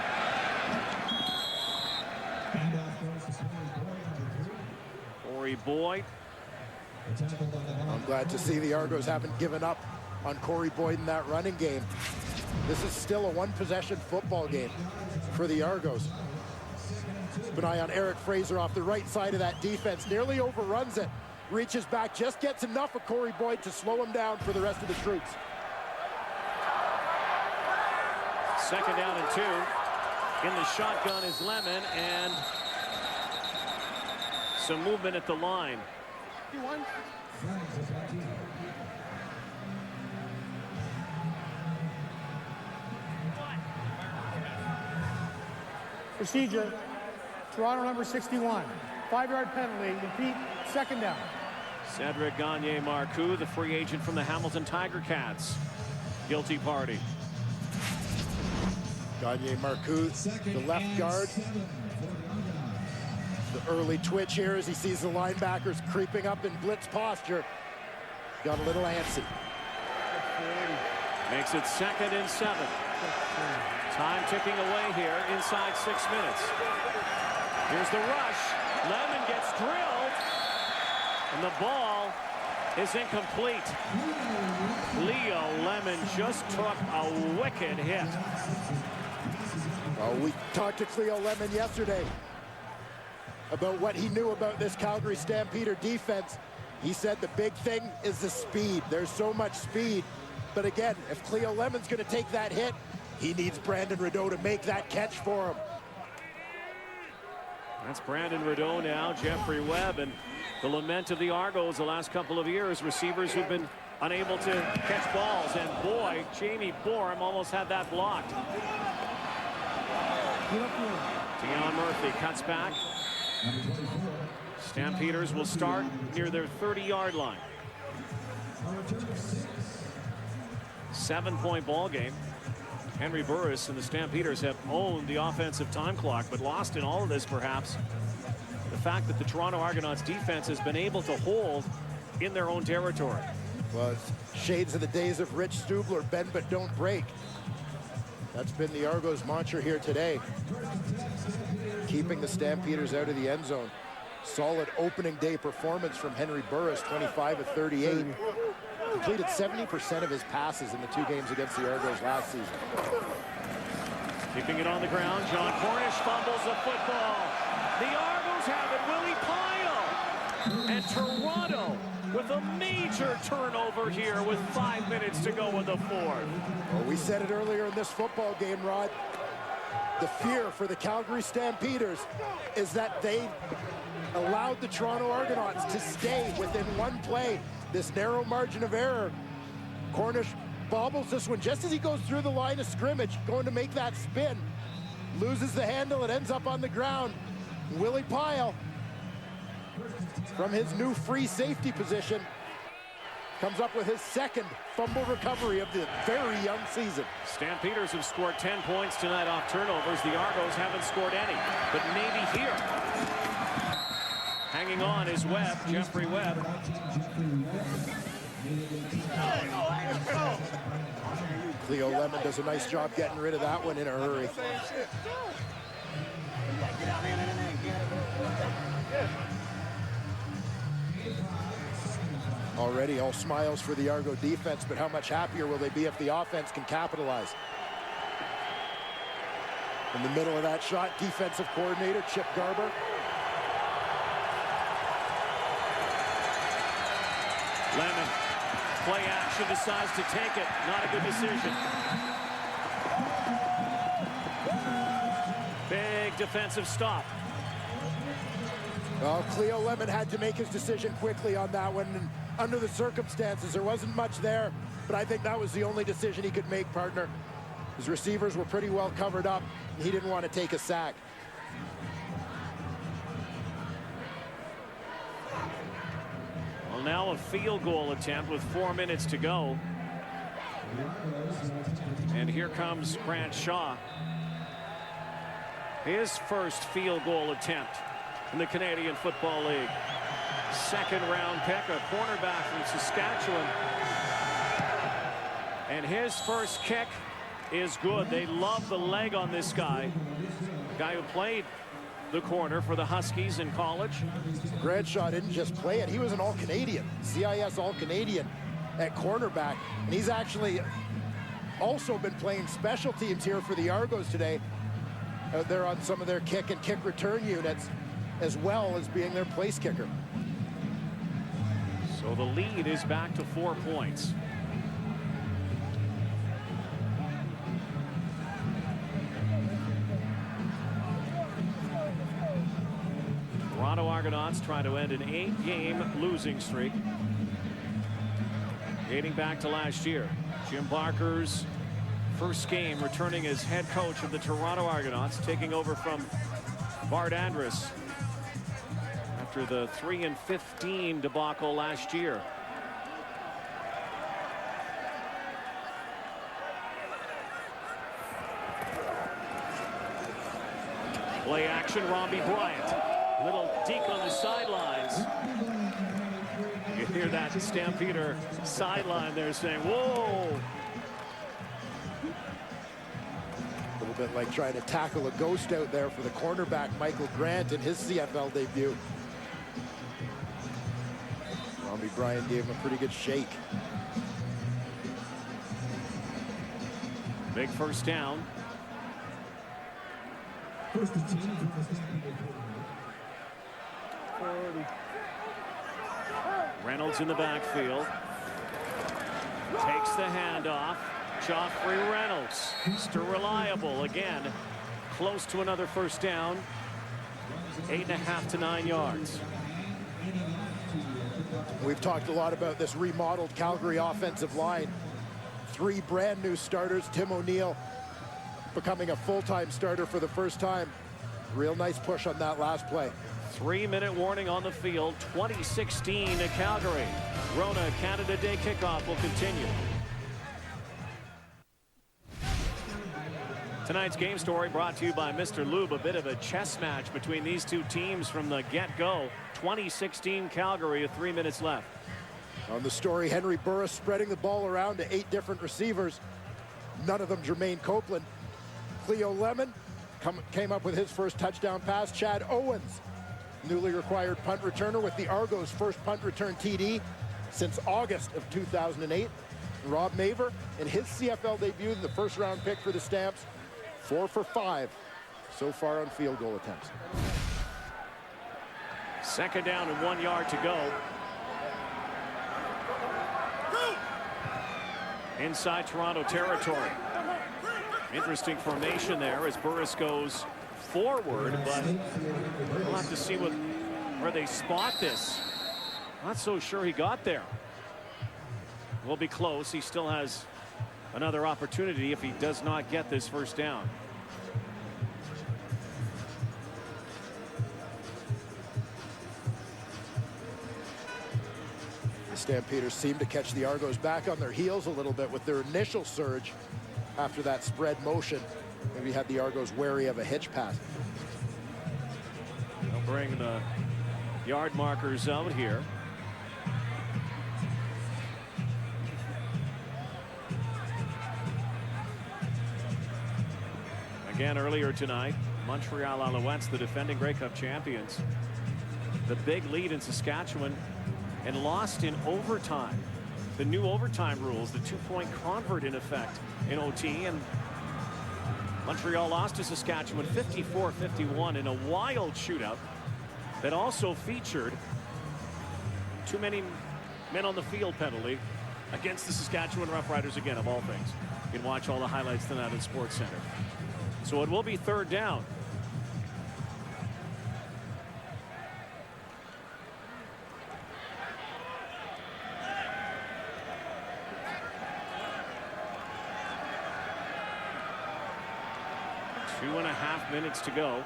Corey Boyd. I'm glad to see the Argos haven't given up on Corey Boyd in that running game. This is still a one-possession football game for the Argos. Keep an eye on Eric Fraser off the right side of that defense. Nearly overruns it. Reaches back, just gets enough of Corey Boyd to slow him down for the rest of the troops. Second down and 2. In the shotgun is Lemon, and some movement at the line. Procedure, Toronto number 61. 5-yard penalty. Repeat, second down. Cedric Gagne-Marcoux, the free agent from the Hamilton Tiger Cats. Guilty party. Gagne-Marcoux, the left guard. The early twitch here as he sees the linebackers creeping up in blitz posture. Got a little antsy. Makes it 2nd and 7. Time ticking away here inside 6 minutes. Here's the rush. Lemon gets drilled. And the ball is incomplete. Leo Lemon just took a wicked hit. Oh, we talked to Cleo Lemon yesterday about what he knew about this Calgary Stampeder defense. He said the big thing is the speed. There's so much speed. But again, if Cleo Lemon's going to take that hit, he needs Brandon Rideau to make that catch for him. That's Brandon Rideau now, Jeffrey Webb, and the lament of the Argos the last couple of years. Receivers who've been unable to catch balls. And boy, Jamie Borum almost had that blocked. Dion Murphy cuts back. Stampeders will start near their 30-yard line. 7-point ball game. Henry Burris and the Stampeders have owned the offensive time clock, but lost in all of this, perhaps, the fact that the Toronto Argonauts defense has been able to hold in their own territory. Well, it's shades of the days of Rich Stubler, bend but don't break. That's been the Argos' mantra here today. Keeping the Stampeders out of the end zone. Solid opening day performance from Henry Burris, 25 of 38. Completed 70% of his passes in the 2 games against the Argos last season. Keeping it on the ground, John Cornish fumbles the football. The Argos have it, Willie Pyle. And Toronto with a major turnover here with 5 minutes to go in the 4th. Well, we said it earlier in this football game, Rod. The fear for the Calgary Stampeders is that they allowed the Toronto Argonauts to stay within 1 play. This narrow margin of error. Cornish bobbles this one just as he goes through the line of scrimmage, going to make that spin. Loses the handle, it ends up on the ground. Willie Pyle, from his new free safety position, comes up with his 2nd fumble recovery of the very young season. Stampeders have scored 10 points tonight off turnovers. The Argos haven't scored any, but maybe here. Hanging on is Webb, Jeffrey Webb. Cleo Lemon does a nice job getting rid of that one in a hurry. Already all smiles for the Argo defense, but how much happier will they be if the offense can capitalize? In the middle of that shot, defensive coordinator Chip Garber. Lemon, play action, decides to take it. Not a good decision. Big defensive stop. Well, Cleo Lemon had to make his decision quickly on that one. And under the circumstances, there wasn't much there, but I think that was the only decision he could make, partner. His receivers were pretty well covered up, and he didn't want to take a sack. Well, now a field goal attempt with 4 minutes to go. And here comes Grant Shaw. His first field goal attempt in the Canadian Football League. 2nd round pick, a cornerback from Saskatchewan. And his first kick is good. They love the leg on this guy. A guy who played the corner for the Huskies in college. Grant Shaw didn't just play it, he was an All-Canadian, CIS All-Canadian at cornerback. And he's actually also been playing special teams here for the Argos today. They're on some of their kick and kick return units, as well as being their place kicker. So the lead is back to 4 points. Toronto Argonauts trying to end an 8-game losing streak dating back to last year. Jim Barker's First game returning as head coach of the Toronto Argonauts, taking over from Bart Andrus after the 3-15 debacle last year. Play action, Robbie Bryant. Little deke on the sidelines. You hear that Stampeder sideline there saying, whoa. A little bit like trying to tackle a ghost out there for the cornerback Michael Grant in his CFL debut. Robbie Bryant gave him a pretty good shake. Big first down. Reynolds in the backfield. Takes the handoff. Joffrey Reynolds. Still reliable again. Close to another first down. 8.5 to 9 yards. We've talked a lot about this remodeled Calgary offensive line. 3 brand new starters. Tim O'Neill becoming a full-time starter for the first time. Real nice push on that last play. 3-minute warning on the field. 2016 to Calgary. Rona Canada Day kickoff will continue. Tonight's game story brought to you by Mr. Lube. A bit of a chess match between these two teams from the get-go. 2016 Calgary with 3 minutes left. On the story, Henry Burris spreading the ball around to 8 different receivers. None of them Jermaine Copeland. Cleo Lemon came up with his first touchdown pass. Chad Owens, newly acquired punt returner with the Argos' first punt return TD since August of 2008. Rob Maver in his CFL debut, the first round pick for the Stamps, 4 for 5 so far on field goal attempts. Second down and 1 yard to go. Inside Toronto territory. Interesting formation there as Burris goes forward, but we'll have to see where they spot this. Not so sure he got there. Will be close. He still has another opportunity if he does not get this first down. The Stampeders seem to catch the Argos back on their heels a little bit with their initial surge after that spread motion. Maybe had the Argos wary of a hitch pass. They'll bring the yard markers out here. Again earlier tonight, Montreal Alouettes, the defending Grey Cup champions, the big lead in Saskatchewan and lost in overtime. The new overtime rules, the 2-point convert in effect in OT, and Montreal lost to Saskatchewan 54-51 in a wild shootout that also featured too many men on the field penalty against the Saskatchewan Roughriders, again, of all things. You can watch all the highlights tonight at Sports Center. So it will be third down. Two and a half minutes to go.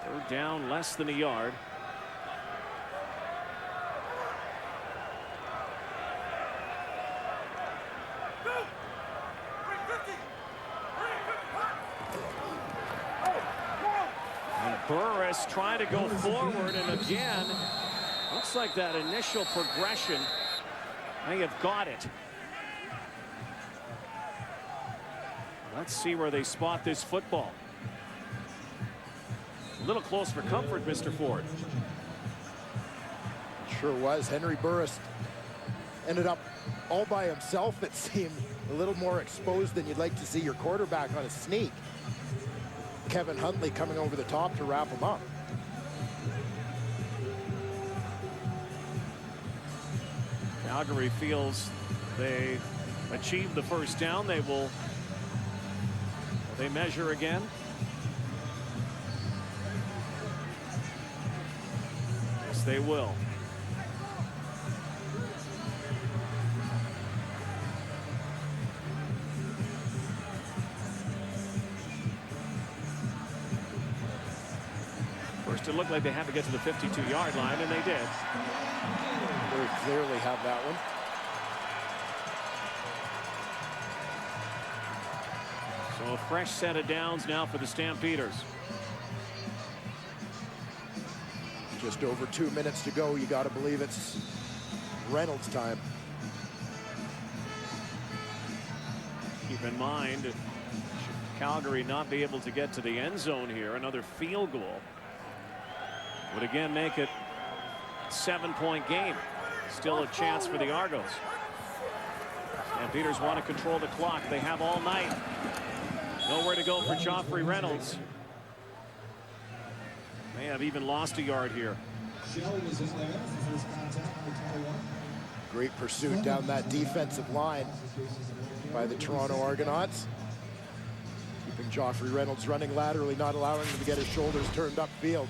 Third down, less than a yard. And Burris trying to go forward, and again, looks like that initial progression may have got it. Let's see where they spot this football. A little close for comfort, Mr. Ford. Sure was. Henry Burris ended up all by himself. It seemed a little more exposed than you'd like to see your quarterback on a sneak. Kevin Huntley coming over the top to wrap him up. Calgary feels they achieved the first down. They measure again. Yes, they will. first it looked like they had to get to the 52-yard line, and they did. Very clearly have that one. So a fresh set of downs now for the Stampeders. Just over 2 minutes to go. You got to believe it's Reynolds' time. Keep in mind, should Calgary not be able to get to the end zone here, another field goal would again make it a 7-point game. Still a chance for the Argos. Stampeders want to control the clock. They have all night. Nowhere to go for Joffrey Reynolds. May have even lost a yard here. Great pursuit down that defensive line by the Toronto Argonauts. Keeping Joffrey Reynolds running laterally, not allowing him to get his shoulders turned upfield.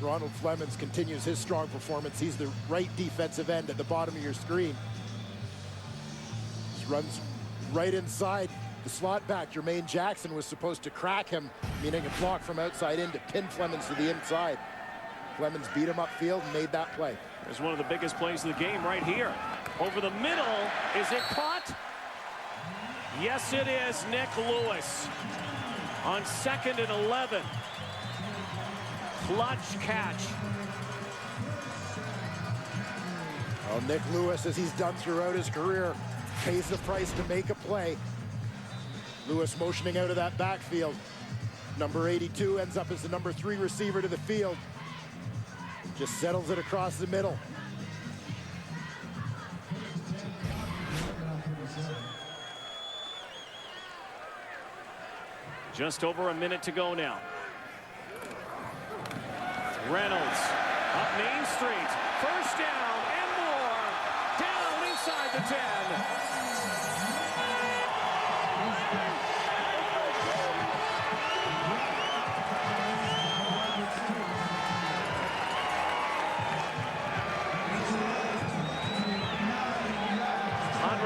Ronald Flemings continues his strong performance. He's the right defensive end at the bottom of your screen. Just runs right inside the slot back. Jermaine Jackson was supposed to crack him, meaning a block from outside in to pin Flemings to the inside. Flemings beat him upfield and made that play. There's one of the biggest plays of the game right here. Over the middle. Is it caught? Yes, it is. Nick Lewis on 2nd and 11. Clutch catch. Well, Nick Lewis, as he's done throughout his career, pays the price to make a play. Lewis motioning out of that backfield. Number 82 ends up as the number 3 receiver to the field. Just settles it across the middle. Just over a minute to go now. Reynolds up Main Street. First down and more. Down inside the 10.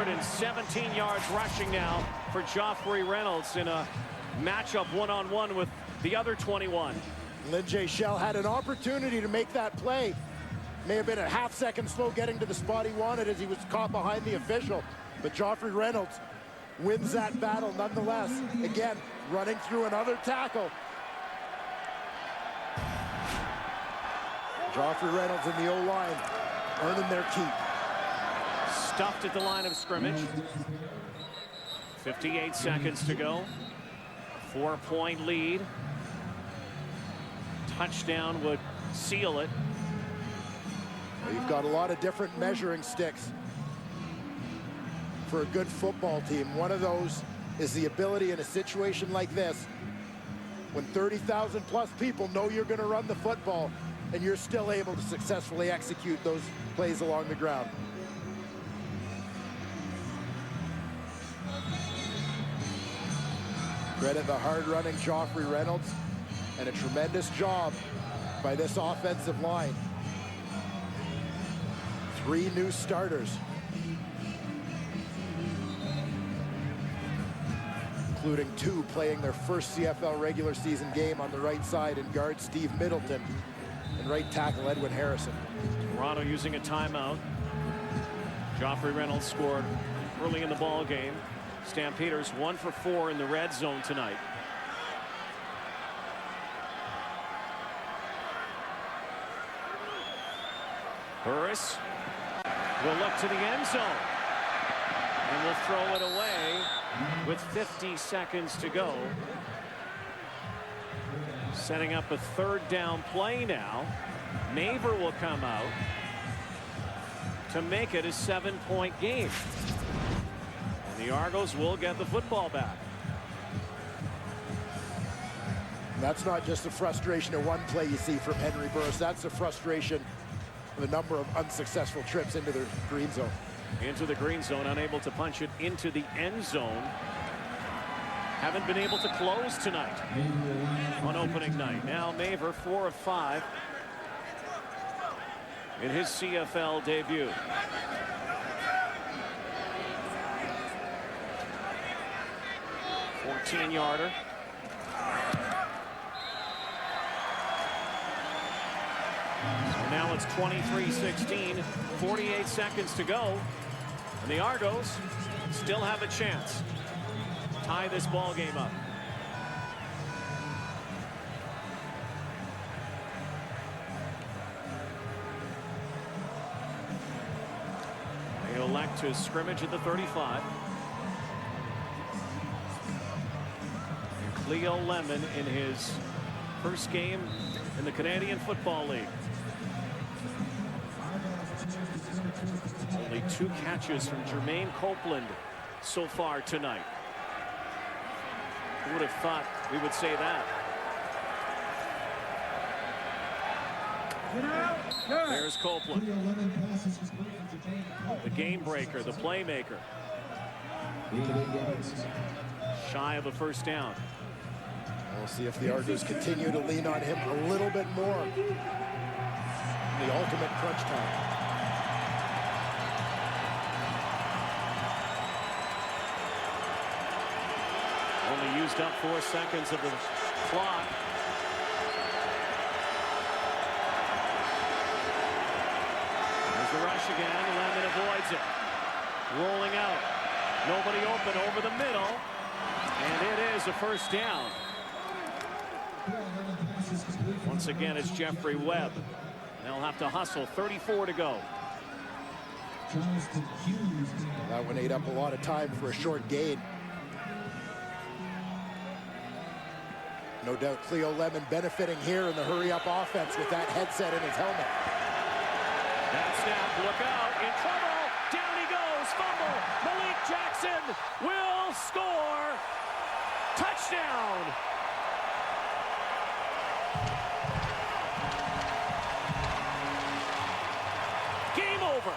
And 17 yards rushing now for Joffrey Reynolds in a matchup one-on-one with the other 21. Lin-Jay Shell had an opportunity to make that play. May have been a half-second slow getting to the spot he wanted as he was caught behind the official. But Joffrey Reynolds wins that battle nonetheless. Again, running through another tackle. Joffrey Reynolds and the O-line earning their keep. Stuffed at the line of scrimmage. 58 seconds to go. 4-point lead. Touchdown would seal it. Well, you've got a lot of different measuring sticks for a good football team. One of those is the ability in a situation like this, when 30,000 plus people know you're going to run the football and you're still able to successfully execute those plays along the ground. Credit the hard-running Joffrey Reynolds and a tremendous job by this offensive line. 3 new starters, including 2 playing their first CFL regular season game on the right side in guard Steve Middleton and right tackle Edwin Harrison. Toronto using a timeout. Joffrey Reynolds scored early in the ball game. Stampeders 1 for 4 in the red zone tonight. Burris will look to the end zone and will throw it away with 50 seconds to go. Setting up a 3rd down play now. Maver will come out to make it a 7-point game. The Argos will get the football back. That's not just the frustration of one play you see from Henry Burris. That's the frustration of a number of unsuccessful trips into the green zone. Into the green zone, unable to punch it into the end zone. Haven't been able to close tonight on opening night. Now Maver 4 of 5 in his CFL debut. 14-yarder. it's 23-16, 48 seconds to go. And the Argos still have a chance to tie this ball game up. They elect to scrimmage at the 35. And Cleo Lemon in his first game in the Canadian Football League. Only 2 catches from Jermaine Copeland so far tonight. Who would have thought we would say that? There's Copeland. The game breaker, the playmaker. Shy of a first down. We'll see if the Argos continue to lean on him a little bit more. The ultimate crunch time. Only used up 4 seconds of the clock. There's the rush again. Lemon avoids it. Rolling out. Nobody open over the middle. And it is a first down. Once again, it's Jeffrey Webb. They'll have to hustle. 34 to go. That one ate up a lot of time for a short gain. No doubt Cleo Lemon benefiting here in the hurry-up offense with that headset in his helmet. That snap, look out, in trouble, down he goes, fumble, Malik Jackson will score, touchdown. Game over.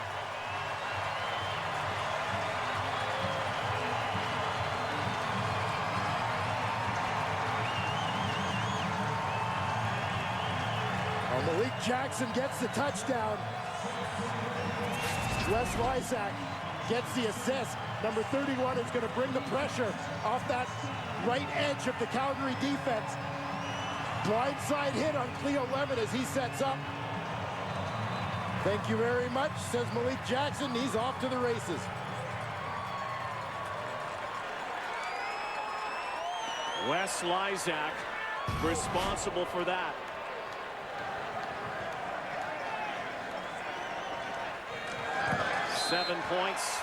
Malik Jackson gets the touchdown. Wes Lysak gets the assist. Number 31 is going to bring the pressure off that right edge of the Calgary defense. Blindside hit on Cleo Lemon as he sets up. Thank you very much, says Malik Jackson. He's off to the races. Wes Lysak responsible for that. Seven points.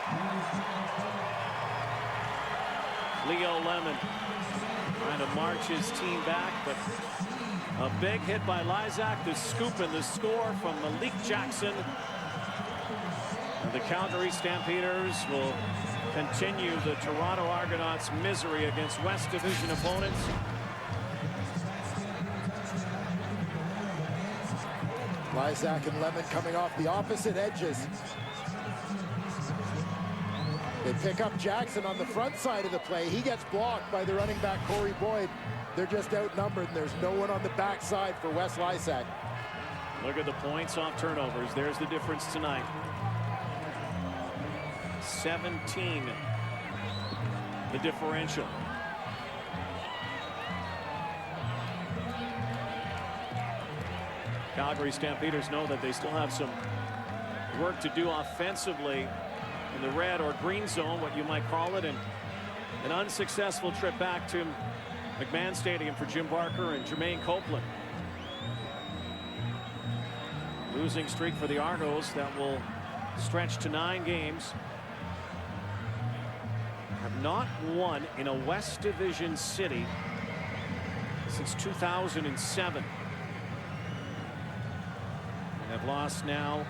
Cleo Lemon trying to march his team back, but a big hit by Lysak. The scoop and the score from Malik Jackson. And the Calgary Stampeders will continue the Toronto Argonauts' misery against West Division opponents. Lysak and Lemon coming off the opposite edges. They pick up Jackson on the front side of the play. He gets blocked by the running back, Corey Boyd. They're just outnumbered, and there's no one on the backside for Wes Lysak. Look at the points off turnovers. There's the difference tonight. 17, the differential. Calgary Stampeders know that they still have some work to do offensively in the red or green zone, what you might call it, and an unsuccessful trip back to McMahon Stadium for Jim Barker and Jermaine Copeland. Losing streak for the Argos that will stretch to 9 games. Have not won in a West Division city since 2007. And have lost now,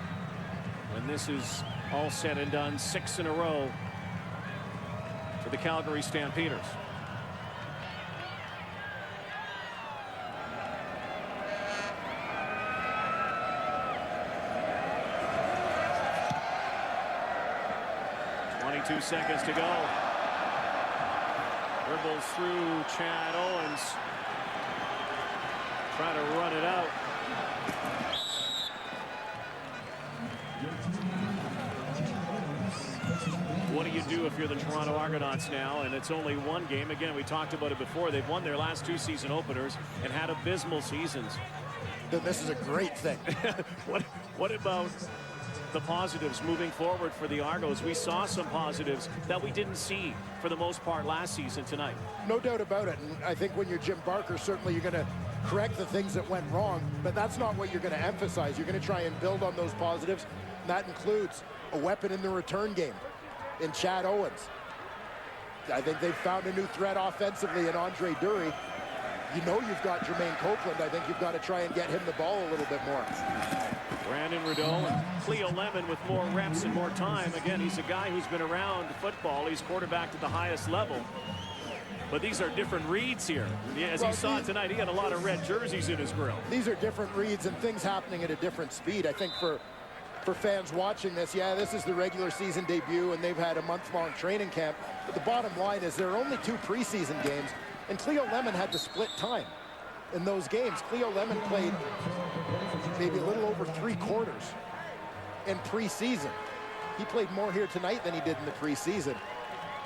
when this is all said and done, 6 in a row for the Calgary Stampeders. Two seconds to go. Dribbles through Chad Owens. Try to run it out. What do you do if you're the Toronto Argonauts now? And it's only one game. Again, we talked about it before. They've won their last 2 season openers and had abysmal seasons. then this is a great thing. What about the positives moving forward for the Argos? We saw some positives that we didn't see for the most part last season tonight. No doubt about it. And I think when you're Jim Barker, certainly you're going to correct the things that went wrong, but that's not what you're going to emphasize. You're going to try and build on those positives. And that includes a weapon in the return game in Chad Owens. I think they've found a new threat offensively in Andre Dury. You know you've got Jermaine Copeland. I think you've got to try and get him the ball a little bit more. Brandon Rideau and Cleo Lemon with more reps and more time. Again, he's a guy who's been around football. He's quarterbacked at the highest level. But these are different reads here. As you saw tonight, he had a lot of red jerseys in his grill. These are different reads and things happening at a different speed. I think for fans watching this, yeah, this is the regular season debut, and they've had a month-long training camp. But the bottom line is there are only 2 preseason games, and Cleo Lemon had to split time in those games. Cleo Lemon played maybe a little over 3 quarters in preseason. He played more here tonight than he did in the preseason.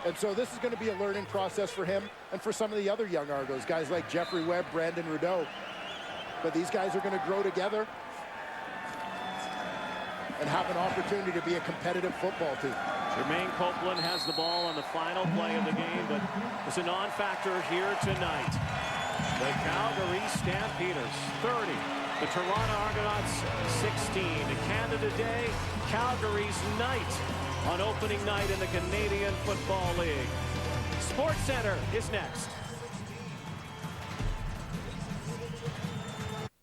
And so this is going to be a learning process for him and for some of the other young Argos, guys like Jeffrey Webb, Brandon Rideau. But these guys are going to grow together and have an opportunity to be a competitive football team. Jermaine Copeland has the ball on the final play of the game, but it's a non-factor here tonight. The Calgary Stampeders 30, the Toronto Argonauts 16. Canada Day, Calgary's night on opening night in the Canadian Football League. Sports Center is next.